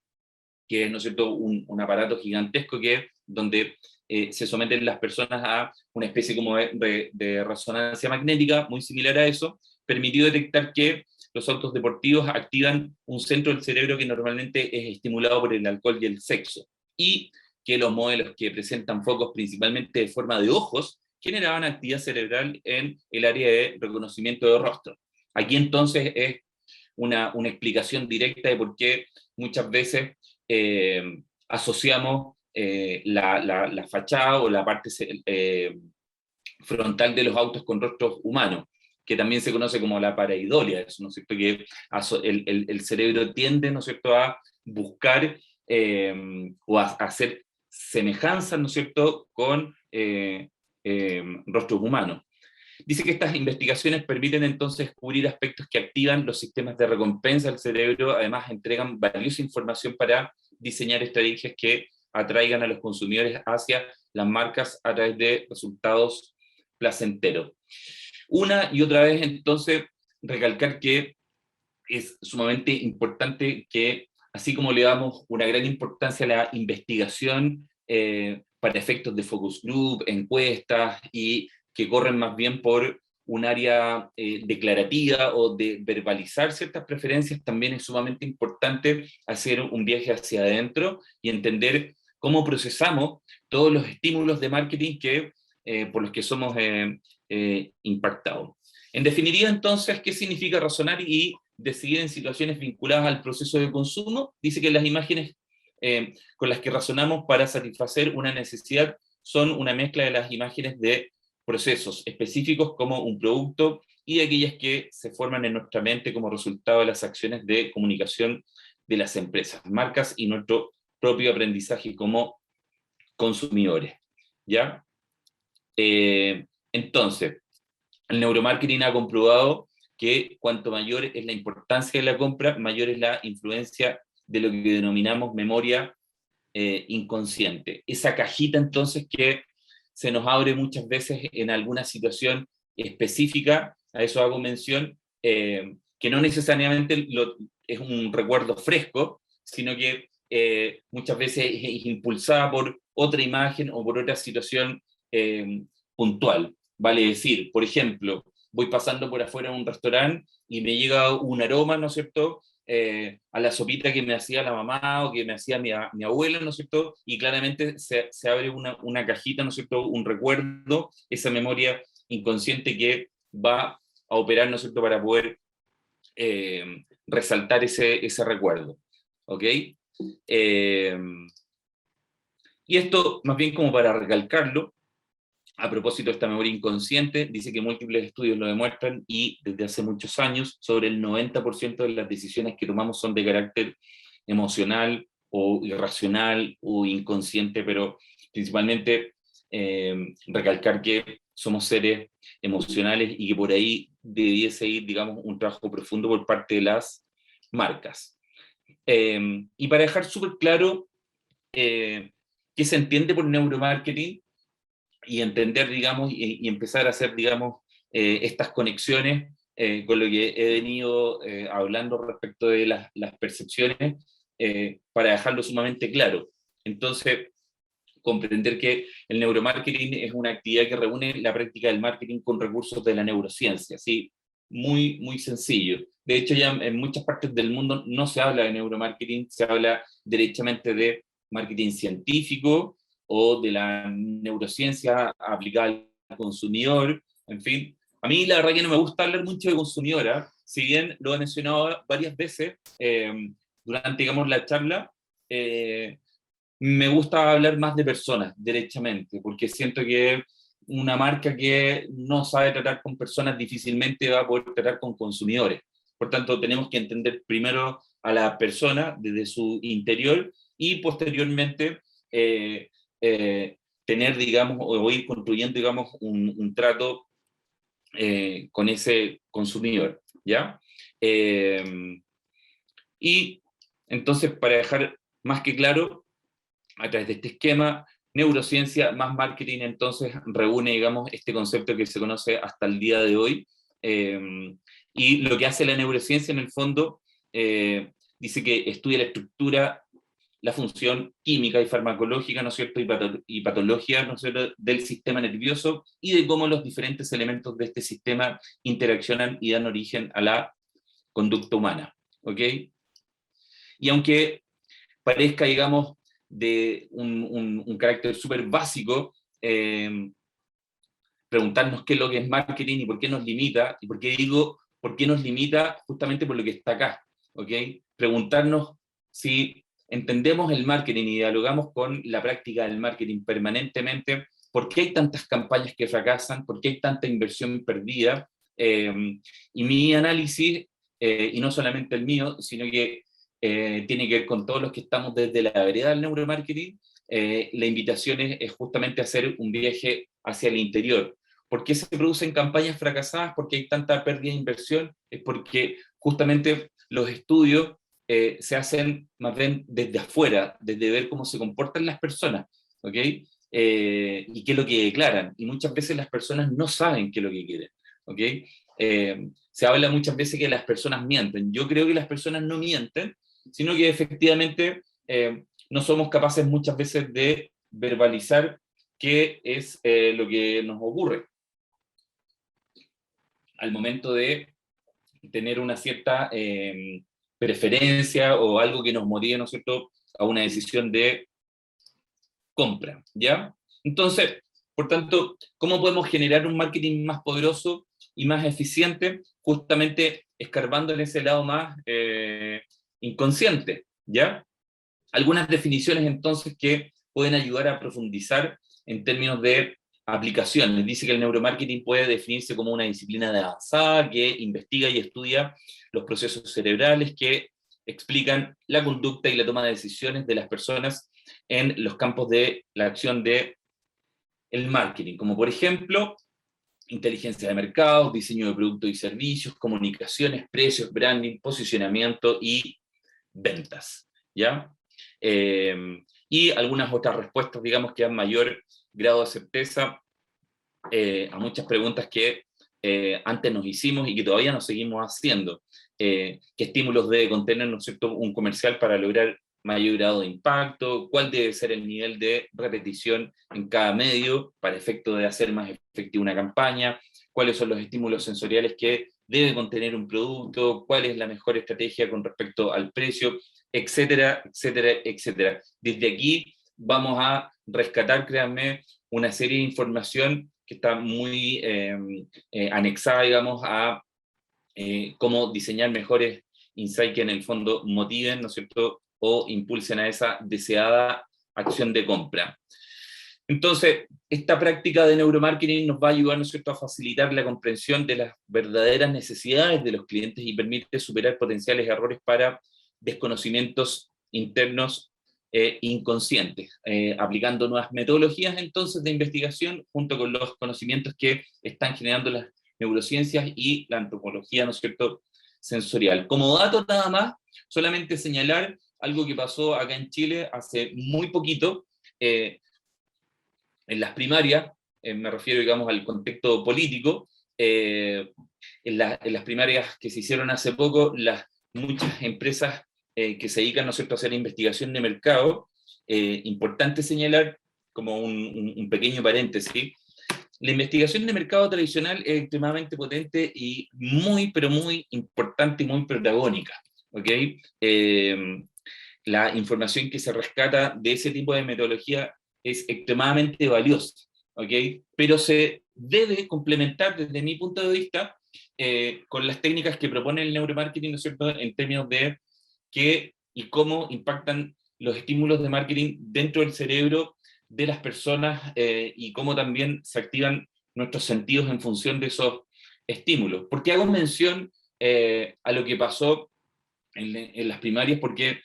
que es, ¿no es cierto?, un aparato gigantesco donde se someten las personas a una especie como de resonancia magnética, muy similar a eso, permitió detectar que los autos deportivos activan un centro del cerebro que normalmente es estimulado por el alcohol y el sexo, y que los modelos que presentan focos principalmente de forma de ojos generaban actividad cerebral en el área de reconocimiento de rostro. Aquí entonces es una explicación directa de por qué muchas veces asociamos la fachada o la parte frontal de los autos con rostros humanos, que también se conoce como la pareidolia, ¿no es cierto?, que el cerebro tiende, ¿no es cierto?, a buscar o a hacer semejanzas, ¿no es cierto?, con rostros humanos. Dice que estas investigaciones permiten entonces descubrir aspectos que activan los sistemas de recompensa del cerebro, además entregan valiosa información para diseñar estrategias que atraigan a los consumidores hacia las marcas a través de resultados placenteros. Una y otra vez entonces recalcar que es sumamente importante que, así como le damos una gran importancia a la investigación para efectos de focus group, encuestas, y que corren más bien por un área declarativa o de verbalizar ciertas preferencias, también es sumamente importante hacer un viaje hacia adentro y entender cómo procesamos todos los estímulos de marketing por los que somos impactados. En definitiva, entonces, ¿qué significa razonar y decidir en situaciones vinculadas al proceso de consumo? Dice que las imágenes con las que razonamos para satisfacer una necesidad son una mezcla de las imágenes de procesos específicos como un producto y de aquellas que se forman en nuestra mente como resultado de las acciones de comunicación de las empresas, marcas y nuestro propio aprendizaje como consumidores. ¿Ya? Entonces, el neuromarketing ha comprobado que cuanto mayor es la importancia de la compra, mayor es la influencia de lo que denominamos memoria inconsciente. Esa cajita entonces que se nos abre muchas veces en alguna situación específica, a eso hago mención, que no necesariamente es un recuerdo fresco, sino que muchas veces es impulsada por otra imagen o por otra situación puntual. Vale decir, por ejemplo, voy pasando por afuera de un restaurante y me llega un aroma, ¿no es cierto?, a la sopita que me hacía la mamá o que me hacía mi abuela, ¿no es cierto? Y claramente se abre una cajita, ¿no es cierto? Un recuerdo, esa memoria inconsciente que va a operar, ¿no es cierto?, para poder resaltar ese recuerdo. ¿Ok? Y esto, más bien como para recalcarlo, a propósito de esta memoria inconsciente, dice que múltiples estudios lo demuestran y desde hace muchos años, sobre el 90% de las decisiones que tomamos son de carácter emocional o irracional o inconsciente, pero principalmente recalcar que somos seres emocionales y que por ahí debiese ir, digamos, un trabajo profundo por parte de las marcas. Y para dejar súper claro qué se entiende por neuromarketing, y entender, digamos, y empezar a hacer, digamos, estas conexiones con lo que he venido hablando respecto de las percepciones, para dejarlo sumamente claro. Entonces, comprender que el neuromarketing es una actividad que reúne la práctica del marketing con recursos de la neurociencia, ¿sí? Muy, muy sencillo. De hecho, ya en muchas partes del mundo no se habla de neuromarketing, se habla derechamente de marketing científico o de la neurociencia aplicada al consumidor, en fin. A mí la verdad que no me gusta hablar mucho de consumidora, si bien lo he mencionado varias veces durante, digamos, la charla, me gusta hablar más de personas, derechamente, porque siento que una marca que no sabe tratar con personas difícilmente va a poder tratar con consumidores. Por tanto, tenemos que entender primero a la persona desde su interior y posteriormente tener, digamos, o ir construyendo, digamos, un trato con ese consumidor, ¿ya? Y entonces, para dejar más que claro, a través de este esquema, neurociencia más marketing, entonces reúne, digamos, este concepto que se conoce hasta el día de hoy. Y lo que hace la neurociencia, en el fondo, dice que estudia la estructura, la función química y farmacológica, ¿no es cierto?, y patología, ¿no es cierto?, del sistema nervioso y de cómo los diferentes elementos de este sistema interaccionan y dan origen a la conducta humana. ¿Ok? Y aunque parezca, digamos, de un carácter súper básico, preguntarnos qué es lo que es marketing y por qué nos limita, y por qué digo, por qué nos limita justamente por lo que está acá, ¿ok? Preguntarnos si entendemos el marketing y dialogamos con la práctica del marketing permanentemente, por qué hay tantas campañas que fracasan, por qué hay tanta inversión perdida, y mi análisis, y no solamente el mío, sino que tiene que ver con todos los que estamos desde la vereda del neuromarketing, la invitación es justamente hacer un viaje hacia el interior. ¿Por qué se producen campañas fracasadas? ¿Por qué hay tanta pérdida de inversión? Es porque justamente los estudios se hacen más bien desde afuera, desde ver cómo se comportan las personas, ¿ok? Y qué es lo que declaran. Y muchas veces las personas no saben qué es lo que quieren, ¿ok? Se habla muchas veces que las personas mienten. Yo creo que las personas no mienten, sino que efectivamente no somos capaces muchas veces de verbalizar qué es lo que nos ocurre. al momento de tener una cierta preferencia o algo que nos motive, ¿no es cierto?, a una decisión de compra, ¿ya? Entonces, por tanto, ¿cómo podemos generar un marketing más poderoso y más eficiente? Justamente escarbando en ese lado más inconsciente, ¿ya? Algunas definiciones entonces que pueden ayudar a profundizar en términos de aplicaciones. Dice que el neuromarketing puede definirse como una disciplina de avanzada que investiga y estudia los procesos cerebrales que explican la conducta y la toma de decisiones de las personas en los campos de la acción de el marketing, como por ejemplo inteligencia de mercados, diseño de productos y servicios, comunicaciones, precios, branding, posicionamiento y ventas, ¿ya? Y algunas otras respuestas, digamos, que dan mayor grado de certeza a muchas preguntas que antes nos hicimos y que todavía nos seguimos haciendo. ¿Qué estímulos debe contener, ¿no es cierto?, un comercial para lograr mayor grado de impacto? ¿Cuál debe ser el nivel de repetición en cada medio para efecto de hacer más efectiva una campaña? ¿Cuáles son los estímulos sensoriales que debe contener un producto? ¿Cuál es la mejor estrategia con respecto al precio? Etcétera, etcétera, etcétera. Desde aquí vamos a rescatar, créanme, una serie de información que está muy anexada, digamos, a cómo diseñar mejores insights que en el fondo motiven, ¿no es cierto?, o impulsen a esa deseada acción de compra. Entonces, esta práctica de neuromarketing nos va a ayudar, ¿no es cierto?, a facilitar la comprensión de las verdaderas necesidades de los clientes y permite superar potenciales errores para desconocimientos internos inconscientes, aplicando nuevas metodologías entonces de investigación junto con los conocimientos que están generando las neurociencias y la antropología, ¿no es cierto?, sensorial. Como dato nada más, solamente señalar algo que pasó acá en Chile hace muy poquito, en las primarias, me refiero, digamos, al contexto político, en las primarias que se hicieron hace poco, muchas empresas que se dedican, ¿no es cierto?, a hacer investigación de mercado, importante señalar, como un pequeño paréntesis, la investigación de mercado tradicional es extremadamente potente y muy, pero muy importante y muy protagónica, ¿ok? La información que se rescata de ese tipo de metodología es extremadamente valiosa, ¿ok? Pero se debe complementar desde mi punto de vista con las técnicas que propone el neuromarketing, ¿no es cierto?, en términos de qué y cómo impactan los estímulos de marketing dentro del cerebro de las personas y cómo también se activan nuestros sentidos en función de esos estímulos. ¿Por qué hago mención a lo que pasó en las primarias? Porque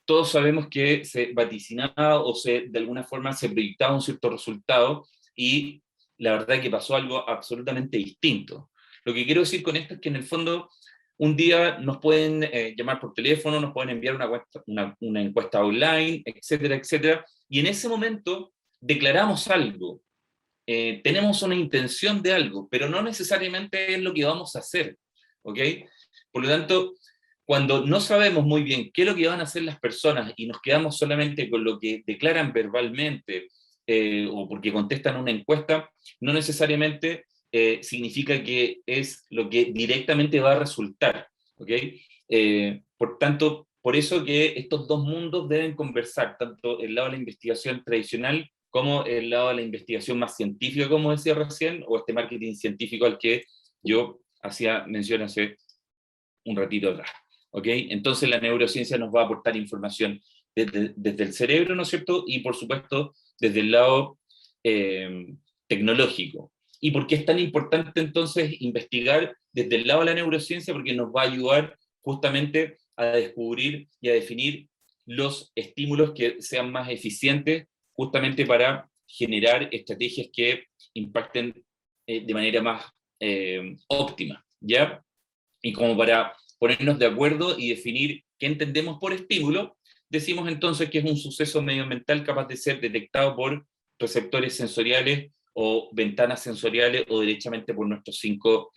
todos sabemos que se vaticinaba o de alguna forma se proyectaba un cierto resultado y la verdad que pasó algo absolutamente distinto. Lo que quiero decir con esto es que en el fondo un día nos pueden llamar por teléfono, nos pueden enviar una encuesta online, etcétera, etcétera, y en ese momento declaramos algo, tenemos una intención de algo, pero no necesariamente es lo que vamos a hacer, ¿ok? Por lo tanto, cuando no sabemos muy bien qué es lo que van a hacer las personas y nos quedamos solamente con lo que declaran verbalmente o porque contestan una encuesta, no necesariamente significa que es lo que directamente va a resultar, ¿ok? Por tanto, por eso que estos dos mundos deben conversar, tanto el lado de la investigación tradicional como el lado de la investigación más científica, como decía recién, o este marketing científico al que yo hacía mención hace un ratito atrás. ¿Ok? Entonces la neurociencia nos va a aportar información desde el cerebro, ¿no es cierto? Y por supuesto desde el lado tecnológico. ¿Y por qué es tan importante entonces investigar desde el lado de la neurociencia? Porque nos va a ayudar justamente a descubrir y a definir los estímulos que sean más eficientes justamente para generar estrategias que impacten de manera más óptima, ¿ya? Y como para ponernos de acuerdo y definir qué entendemos por estímulo, decimos entonces que es un suceso medioambiental capaz de ser detectado por receptores sensoriales o ventanas sensoriales o derechamente por nuestros 5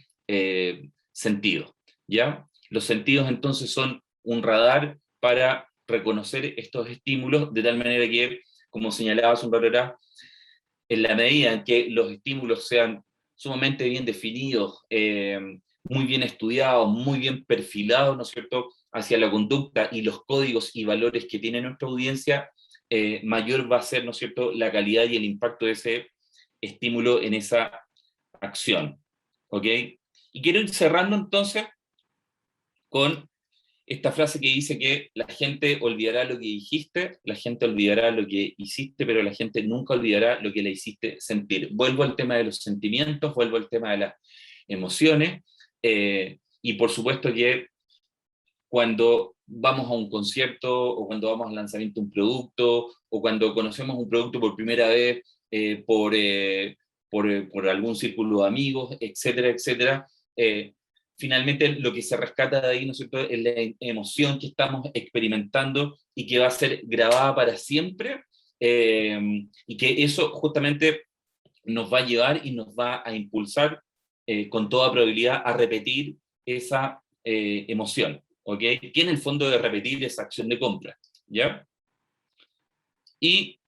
sentidos, ¿ya? Los sentidos entonces son un radar para reconocer estos estímulos de tal manera que, como señalaba hace un rato atrás, en la medida en que los estímulos sean sumamente bien definidos, muy bien estudiados, muy bien perfilados, ¿no es cierto?, hacia la conducta y los códigos y valores que tiene nuestra audiencia, mayor va a ser, ¿no es cierto?, la calidad y el impacto de ese estímulo en esa acción. ¿Ok? Y quiero ir cerrando entonces con esta frase que dice que la gente olvidará lo que dijiste, la gente olvidará lo que hiciste, pero la gente nunca olvidará lo que le hiciste sentir. Vuelvo al tema de los sentimientos, vuelvo al tema de las emociones, y por supuesto que cuando vamos a un concierto o cuando vamos al lanzamiento de un producto o cuando conocemos un producto por primera vez por algún círculo de amigos, etcétera, etcétera, finalmente lo que se rescata de ahí, ¿no es cierto?, es la emoción que estamos experimentando y que va a ser grabada para siempre, y que eso justamente nos va a llevar y nos va a impulsar con toda probabilidad a repetir esa emoción, ¿ok? Que en el fondo de repetir esa acción de compra, ¿ya? Y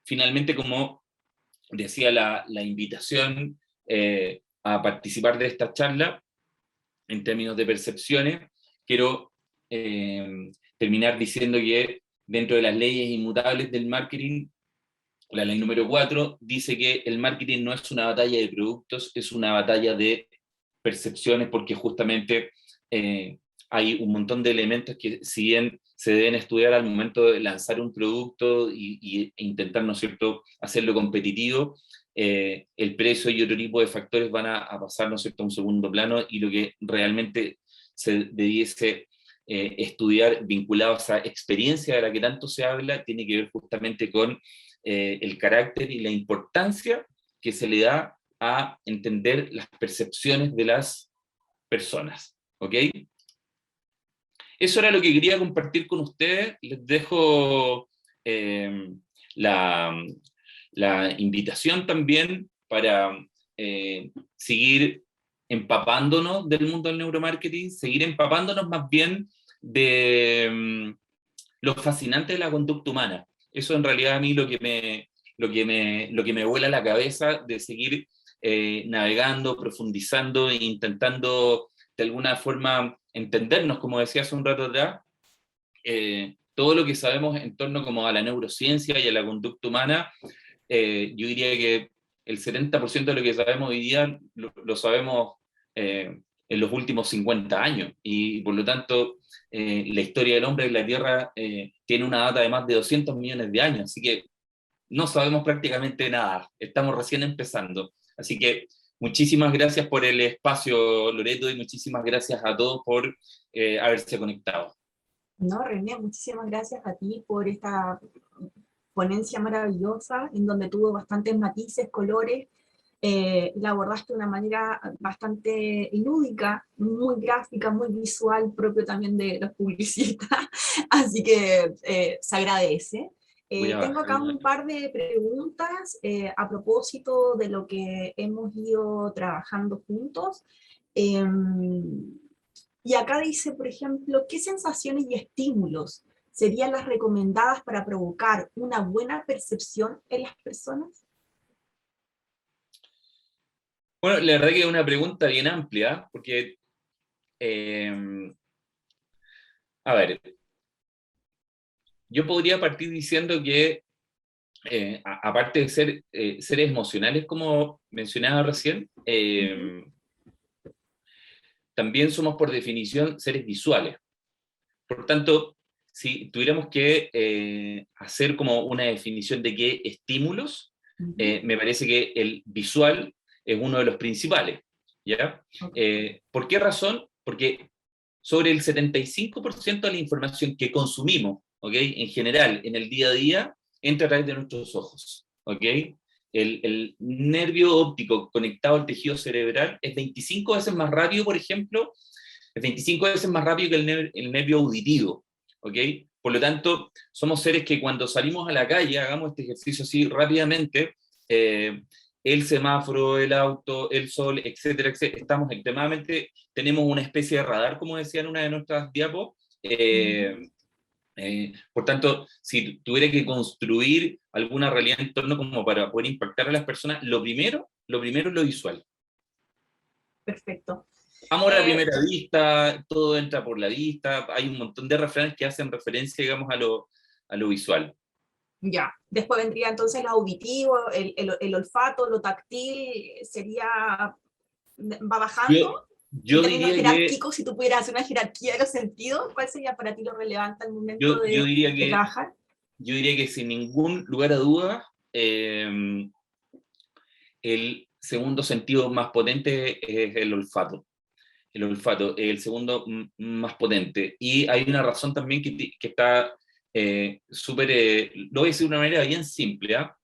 finalmente, como decía la invitación a participar de esta charla, en términos de percepciones, quiero terminar diciendo que dentro de las leyes inmutables del marketing, la ley número 4 dice que el marketing no es una batalla de productos, es una batalla de percepciones, porque justamente hay un montón de elementos que, si bien se deben estudiar al momento de lanzar un producto e intentar, ¿no es cierto?, hacerlo competitivo, el precio y otro tipo de factores van a pasar, ¿no es cierto?, a un segundo plano, y lo que realmente se debiese estudiar vinculado a esa experiencia de la que tanto se habla tiene que ver justamente con el carácter y la importancia que se le da a entender las percepciones de las personas. ¿Ok? Eso era lo que quería compartir con ustedes. Les dejo la, la invitación también para seguir empapándonos del mundo del neuromarketing, seguir empapándonos más bien de lo fascinante de la conducta humana. Eso en realidad a mí lo que me vuela la cabeza de seguir navegando, profundizando e intentando de alguna forma entendernos, como decía hace un rato atrás, todo lo que sabemos en torno como a la neurociencia y a la conducta humana, yo diría que el 70% de lo que sabemos hoy día lo sabemos en los últimos 50 años, y por lo tanto la historia del hombre en la Tierra tiene una data de más de 200 millones de años, así que no sabemos prácticamente nada, estamos recién empezando. Así que muchísimas gracias por el espacio, Loreto, y muchísimas gracias a todos por haberse conectado. No, René, muchísimas gracias a ti por esta ponencia maravillosa, en donde tuvo bastantes matices, colores, la abordaste de una manera bastante lúdica, muy gráfica, muy visual, propio también de los publicistas, así que se agradece. Voy a Tengo acá bajar. un par de preguntas a propósito de lo que hemos ido trabajando juntos. Y acá dice, por ejemplo, ¿qué sensaciones y estímulos serían las recomendadas para provocar una buena percepción en las personas? Bueno, la verdad que es una pregunta bien amplia, porque, a ver, yo podría partir diciendo que, aparte de ser seres emocionales, como mencionaba recién, también somos por definición seres visuales. Por tanto, si tuviéramos que hacer como una definición de qué estímulos, me parece que el visual es uno de los principales, ¿ya? ¿Por qué razón? Porque sobre el 75% de la información que consumimos, ¿ok?, en general, en el día a día, entra a través de nuestros ojos, ¿ok? El nervio óptico conectado al tejido cerebral es 25 veces más rápido, por ejemplo, es 25 veces más rápido que el nervio auditivo, ¿ok? Por lo tanto, somos seres que cuando salimos a la calle, hagamos este ejercicio así rápidamente, el semáforo, el auto, el sol, etcétera, etcétera, estamos extremadamente, tenemos una especie de radar, como decía en una de nuestras diapos. Por tanto, si tuviera que construir alguna realidad en torno como para poder impactar a las personas, lo primero es lo visual, Perfecto. Amor a primera vista, todo entra por la vista, hay un montón de refranes que hacen referencia, digamos, a lo visual. Ya, después vendría entonces lo auditivo, el olfato, lo táctil, sería, va Yo, bajando. En yo términos diría que, jerárquicos, si tú pudieras hacer una jerarquía de los sentidos, ¿cuál sería para ti lo relevante al momento yo diría de que, trabajar? yo diría que sin ningún lugar a dudas, el segundo sentido más potente es el olfato. El olfato, el segundo más potente. Y hay una razón también que está súper, lo voy a decir de una manera bien simple, ¿ah?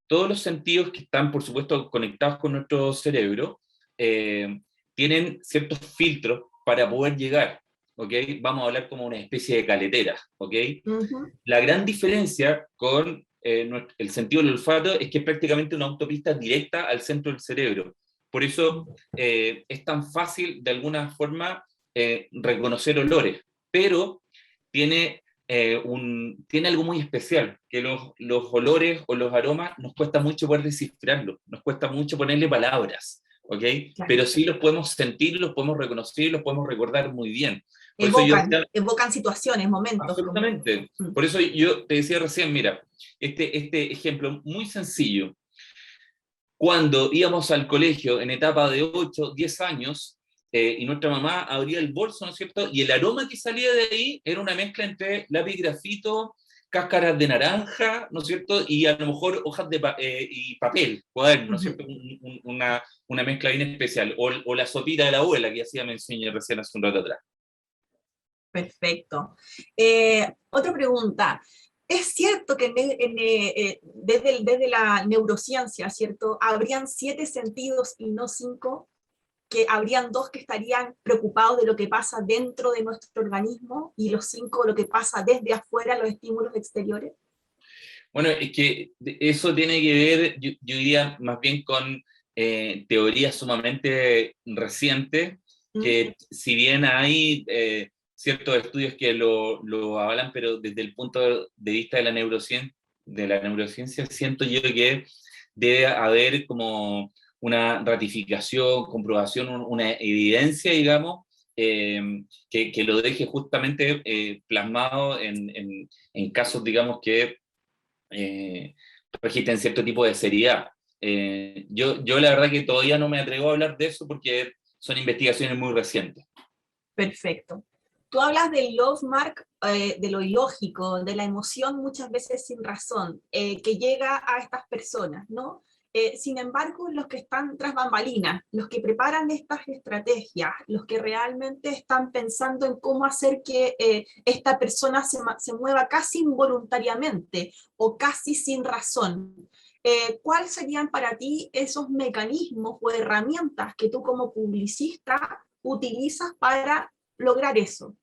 Todos los sentidos que están, por supuesto, conectados con nuestro cerebro, eh, tienen ciertos filtros para poder llegar, ¿ok? Vamos a hablar como una especie de caletera, ¿ok? Ujú. La gran diferencia con el sentido del olfato es que es prácticamente una autopista directa al centro del cerebro. Por eso es tan fácil, de alguna forma, reconocer olores, pero tiene, tiene algo muy especial, que los olores o los aromas nos cuesta mucho poder descifrarlos, nos cuesta mucho ponerle palabras, ¿ok? Claro. Pero sí los podemos sentir, los podemos reconocer, los podemos recordar muy bien. Por eso yo Evocan situaciones, momentos, como... absolutamente. Mm. Por eso yo te decía recién, mira, este ejemplo muy sencillo. Cuando íbamos al colegio en etapa de 8, 10 años, y nuestra mamá abría el bolso, ¿no es cierto? Y el aroma que salía de ahí era una mezcla entre lápiz grafito, cáscaras de naranja, ¿no es cierto? Y a lo mejor hojas y papel, cuaderno, ¿no es Ujú. cierto? Una mezcla bien especial. O la sopita de la abuela que hacía me enseñé recién hace un rato atrás. Perfecto. Otra pregunta. ¿Es cierto que desde la neurociencia, ¿cierto? ¿Habrían 7 sentidos y no 5? ¿Que habrían 2 que estarían preocupados de lo que pasa dentro de nuestro organismo y los 5 lo que pasa desde afuera, los estímulos exteriores? Bueno, es que eso tiene que ver, yo diría, más bien con teorías sumamente recientes, Mm. que si bien hay ciertos estudios que lo avalan, pero desde el punto de vista de la neurociencia, siento yo que debe haber como una ratificación, comprobación, una evidencia, digamos, que lo deje justamente plasmado en casos, digamos, que eh, registren cierto tipo de seriedad. Yo la verdad que todavía no me atrevo a hablar de eso porque son investigaciones muy recientes. Perfecto. Tú hablas del love mark, de lo ilógico, de la emoción muchas veces sin razón, que llega a estas personas, ¿no? Sin embargo, los que están tras bambalinas, los que preparan estas estrategias, los que realmente están pensando en cómo hacer que esta persona se mueva casi involuntariamente o casi sin razón, ¿cuáles serían para ti esos mecanismos o herramientas que tú como publicista utilizas para lograr eso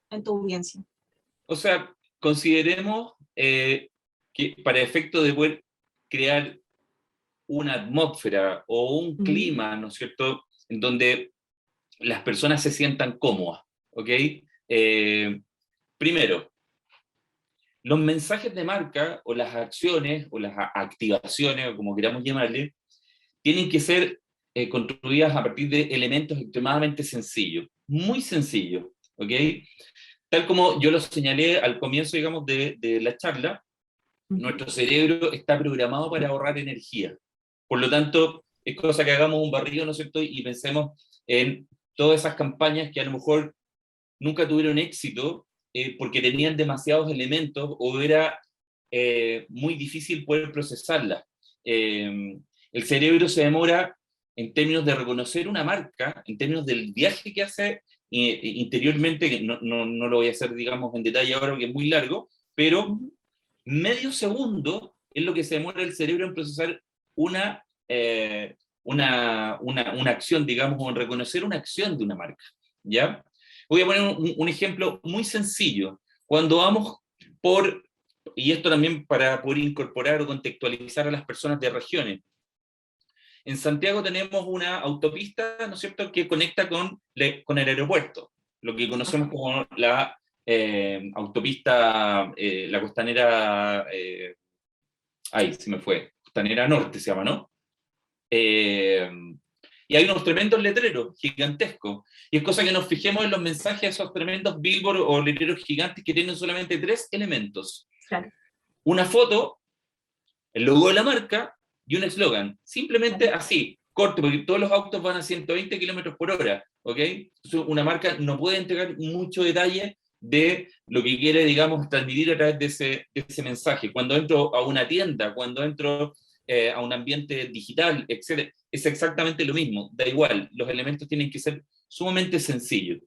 en tu audiencia? O sea, consideremos que para efecto de poder crear una atmósfera o un Ujú. clima, ¿no es cierto?, en donde las personas se sientan cómodas, ¿ok? Primero, los mensajes de marca o las acciones o las activaciones, o como queramos llamarle, tienen que ser construidas a partir de elementos extremadamente sencillos, muy sencillos, ¿ok? Tal como yo lo señalé al comienzo, digamos, de la charla, Ujú. nuestro cerebro está programado para ahorrar energía. Por lo tanto, es cosa que hagamos un barrido, ¿no es cierto? Y pensemos en todas esas campañas que a lo mejor nunca tuvieron éxito porque tenían demasiados elementos o era muy difícil poder procesarlas. El cerebro se demora en términos de reconocer una marca, en términos del viaje que hace interiormente, que no lo voy a hacer, digamos, en detalle ahora porque es muy largo, pero Ujú. medio segundo es lo que se demora el cerebro en procesar una, una acción, digamos, o en reconocer una acción de una marca. ¿Ya? Voy a poner un ejemplo muy sencillo. Cuando vamos por, y esto también para poder incorporar o contextualizar a las personas de regiones, en Santiago tenemos una autopista, ¿no es cierto?, que conecta con el aeropuerto, lo que conocemos Ajá. como la autopista, la costanera, ahí se me fue, costanera norte se llama, ¿no? Y hay unos tremendos letreros gigantescos. Y es cosa que nos fijemos en los mensajes de esos tremendos billboards o letreros gigantes que tienen solamente 3 elementos. Claro. Una foto, el logo de la marca y un eslogan. Simplemente Claro. así, corto, porque todos los autos van a 120 kilómetros por hora, ¿ok? Entonces, una marca no puede entregar mucho detalle de lo que quiere, digamos, transmitir a través de ese mensaje. Cuando entro a una tienda, cuando entro a un ambiente digital, etc., es exactamente lo mismo. Da igual, los elementos tienen que ser sumamente sencillos.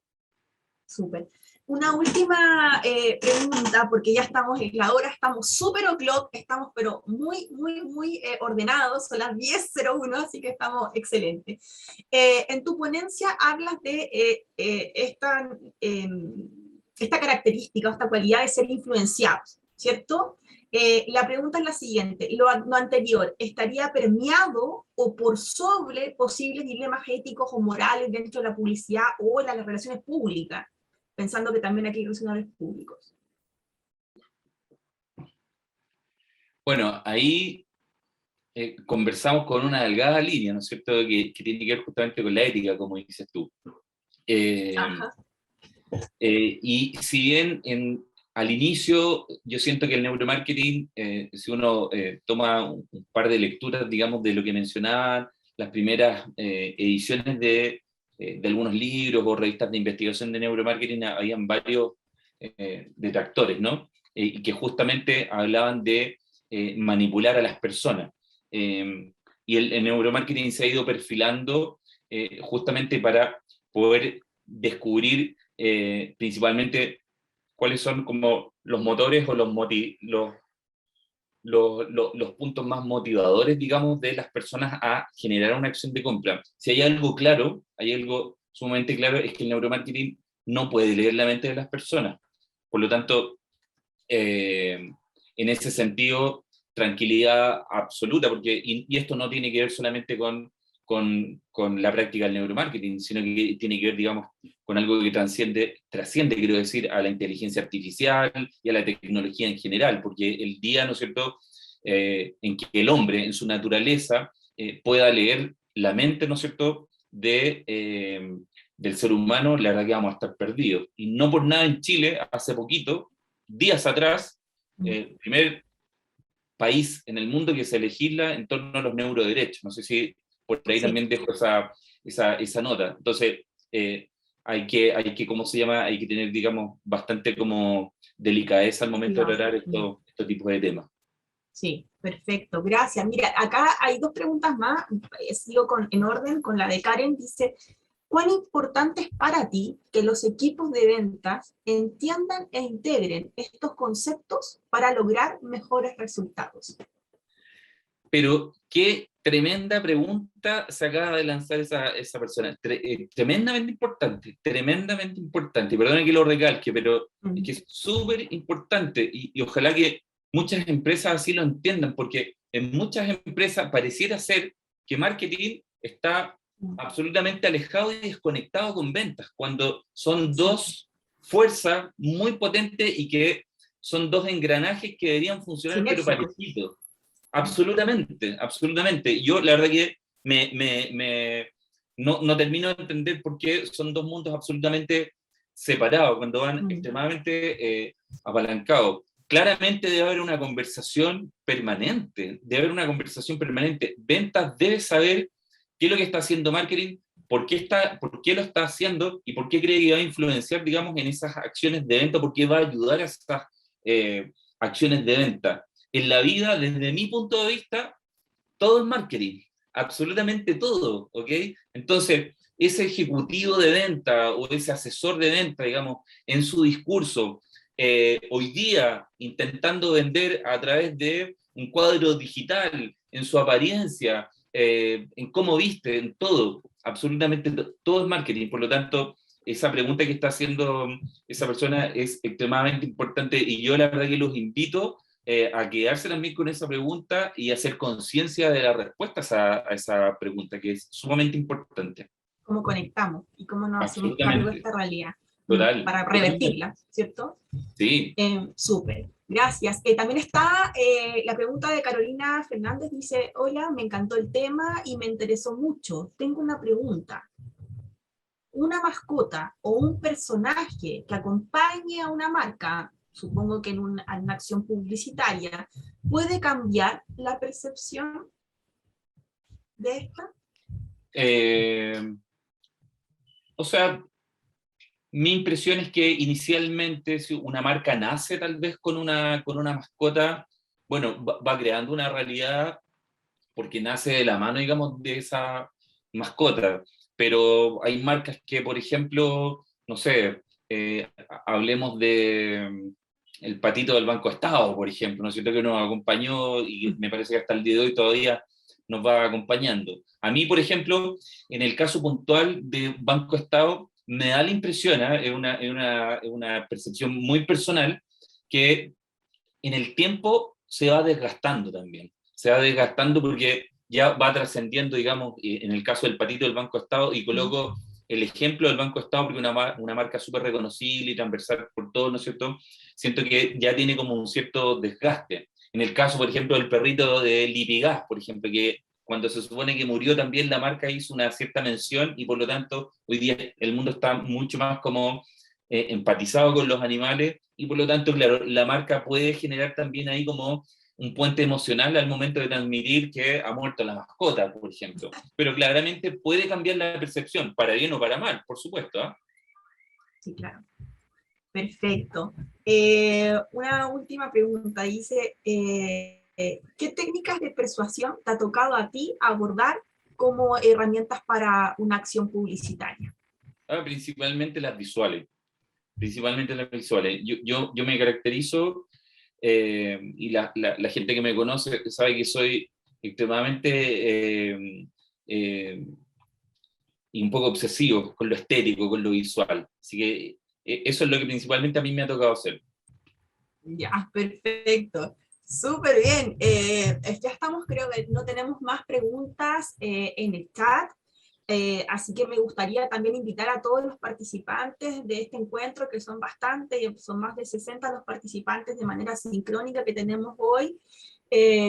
Súper. Una última pregunta, porque ya estamos en la hora, estamos súper o'clock, estamos pero muy ordenados, son las 10:01, así que estamos excelentes. En tu ponencia hablas de esta característica, esta cualidad de ser influenciados, ¿cierto? La pregunta es la siguiente, lo anterior, ¿estaría permeado o por sobre posibles dilemas éticos o morales dentro de la publicidad o en las relaciones públicas? Pensando que también aquí hay relacionadores públicos. Bueno, ahí conversamos con una delgada línea, ¿no es cierto?, que tiene que ver justamente con la ética, como dices tú. Y si bien al inicio yo siento que el neuromarketing, si uno toma un par de lecturas, digamos, de lo que mencionaban, las primeras ediciones de algunos libros o revistas de investigación de neuromarketing, habían varios detractores, ¿no? Y que justamente hablaban de manipular a las personas. Y el neuromarketing se ha ido perfilando justamente para poder descubrir principalmente cuáles son como los motores o los puntos más motivadores, digamos, de las personas a generar una acción de compra. Si hay algo claro, hay algo sumamente claro, es que el neuromarketing no puede leer la mente de las personas. Por lo tanto, en ese sentido, tranquilidad absoluta, porque, y esto no tiene que ver solamente con la práctica del neuromarketing, sino que tiene que ver, digamos, con algo que trasciende, quiero decir, a la inteligencia artificial y a la tecnología en general, porque el día, ¿no es cierto?, en que el hombre, en su naturaleza, pueda leer la mente, ¿no es cierto?, del ser humano, la verdad que vamos a estar perdidos. Y no por nada en Chile, hace poquito, días atrás, el primer país en el mundo que se legisla en torno a los neuroderechos. No sé si por ahí Sí. también dejo esa nota. Entonces, hay que, ¿cómo se llama? Hay que tener, digamos, bastante como delicadeza al momento de Cuidado. tratar estos tipos de temas. Sí, perfecto, gracias. Mira, acá hay 2 preguntas más, sigo en orden con la de Karen, dice, ¿cuán importante es para ti que los equipos de ventas entiendan e integren estos conceptos para lograr mejores resultados? Pero qué tremenda pregunta se acaba de lanzar esa persona. Tremendamente importante. Perdón que lo recalque, pero es que es súper importante y ojalá que muchas empresas así lo entiendan, porque en muchas empresas pareciera ser que marketing está absolutamente alejado y desconectado con ventas, cuando son 2 fuerzas muy potentes y que son 2 engranajes que deberían funcionar, pero Sinérgicos. parecidos. Absolutamente. Yo la verdad que no termino de entender por qué son 2 mundos absolutamente separados, cuando van extremadamente apalancados. Claramente debe haber una conversación permanente, Ventas debe saber qué es lo que está haciendo marketing, por qué lo está haciendo y por qué cree que va a influenciar, digamos, en esas acciones de venta, por qué va a ayudar a esas acciones de venta. En la vida, desde mi punto de vista, todo es marketing, absolutamente todo, ¿ok? Entonces, ese ejecutivo de venta o ese asesor de venta, digamos, en su discurso, hoy día intentando vender a través de un cuadro digital, en su apariencia, en cómo viste, en todo, absolutamente todo es marketing. Por lo tanto, esa pregunta que está haciendo esa persona es extremadamente importante y yo la verdad que los invito a quedarse también con esa pregunta y hacer conciencia de las respuestas a esa pregunta, que es sumamente importante. ¿Cómo conectamos y cómo nos hacemos cargo de Absolutamente. esta realidad? Total. para revertirla, ¿cierto? Sí. Súper, gracias. También está la pregunta de Carolina Fernández, dice, hola, me encantó el tema y me interesó mucho. Tengo una pregunta. ¿Una mascota o un personaje que acompañe a una marca, supongo que en una acción publicitaria, puede cambiar la percepción de esta? O sea, mi impresión es que inicialmente si una marca nace tal vez con una mascota, bueno, va creando una realidad porque nace de la mano, digamos, de esa mascota. Pero hay marcas que, por ejemplo, no sé, hablemos de el patito del Banco Estado, por ejemplo, ¿no es cierto? Que nos acompañó y me parece que hasta el día de hoy todavía nos va acompañando. A mí, por ejemplo, en el caso puntual de Banco Estado, me da la impresión, ¿eh? Es una percepción muy personal, que en el tiempo se va desgastando también. Se va desgastando porque ya va trascendiendo, digamos, en el caso del patito del Banco Estado, y coloco el ejemplo del Banco Estado porque una marca súper reconocible y transversal por todo, ¿no es cierto? Siento que ya tiene como un cierto desgaste. En el caso, por ejemplo, del perrito de Lipigas, por ejemplo, que cuando se supone que murió también la marca hizo una cierta mención y por lo tanto hoy día el mundo está mucho más como empatizado con los animales y por lo tanto, claro, la marca puede generar también ahí como un puente emocional al momento de transmitir que ha muerto la mascota, por ejemplo. Pero claramente puede cambiar la percepción, para bien o para mal, por supuesto. ¿Eh? Sí, claro. Perfecto. Una última pregunta. Dice, ¿qué técnicas de persuasión te ha tocado a ti abordar como herramientas para una acción publicitaria? Principalmente las visuales. Principalmente las visuales. Yo me caracterizo, y la gente que me conoce sabe que soy extremadamente y un poco obsesivo con lo estético, con lo visual. Así que eso es lo que principalmente a mí me ha tocado hacer. Ya, perfecto. Súper bien. Ya estamos, creo que no tenemos más preguntas en el chat. Así que me gustaría también invitar a todos los participantes de este encuentro, que son bastantes, son más de 60 los participantes de manera sincrónica que tenemos hoy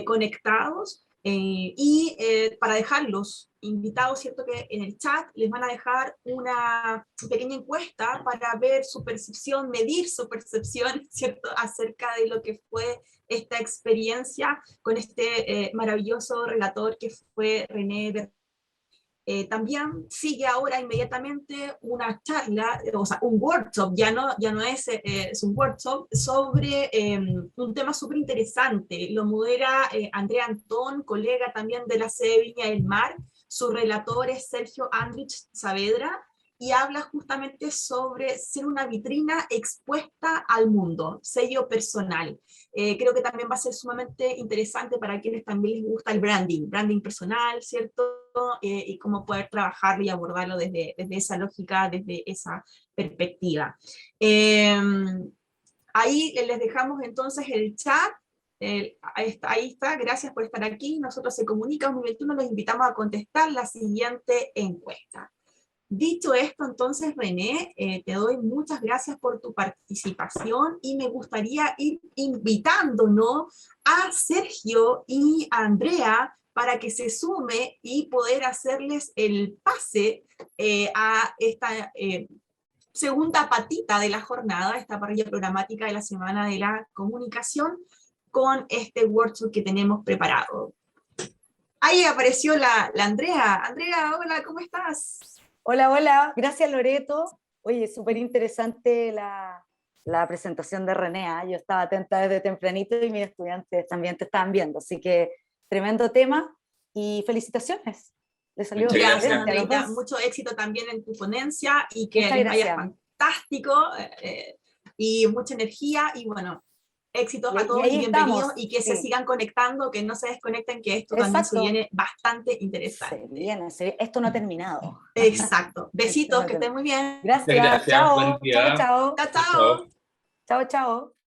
conectados, y para dejarlos invitados, ¿cierto? Que en el chat les van a dejar una pequeña encuesta para ver su percepción, medir su percepción, ¿cierto? Acerca de lo que fue esta experiencia con este maravilloso relator que fue René Bertrand. También sigue ahora inmediatamente una charla, o sea, un workshop, ya no es, es un workshop sobre un tema súper interesante. Lo modera Andrea Antón, colega también de la sede Viña del Mar. Su relator es Sergio Andrich Saavedra y habla justamente sobre ser una vitrina expuesta al mundo, sello personal. Creo que también va a ser sumamente interesante para quienes también les gusta el branding personal, ¿cierto? Y cómo poder trabajarlo y abordarlo desde esa lógica, desde esa perspectiva. Ahí les dejamos entonces el chat. Ahí está, gracias por estar aquí. Nosotros se comunica un nivel 1, los invitamos a contestar la siguiente encuesta. Dicho esto, entonces, René, te doy muchas gracias por tu participación y me gustaría ir invitándonos a Sergio y a Andrea para que se sume y poder hacerles el pase a esta segunda patita de la jornada, esta parrilla programática de la Semana de la Comunicación, con este workshop que tenemos preparado. Ahí apareció la Andrea. Andrea, hola, ¿cómo estás? Hola, hola, gracias Loreto. Oye, súper interesante la presentación de René. Yo estaba atenta desde tempranito y mis estudiantes también te estaban viendo, así que tremendo tema y felicitaciones. Les salió gracias, Andreita. Mucho éxito también en tu ponencia y que muchas les gracias. vaya fantástico y mucha energía y bueno, éxitos a todos y bienvenidos y que se sigan conectando, que no se desconecten, que esto también se viene bastante interesante. Esto no ha terminado. Exacto. Besitos, que estén muy bien. Gracias, chao. Buen día. Chao, chao. Chao, chao. Chao, chao.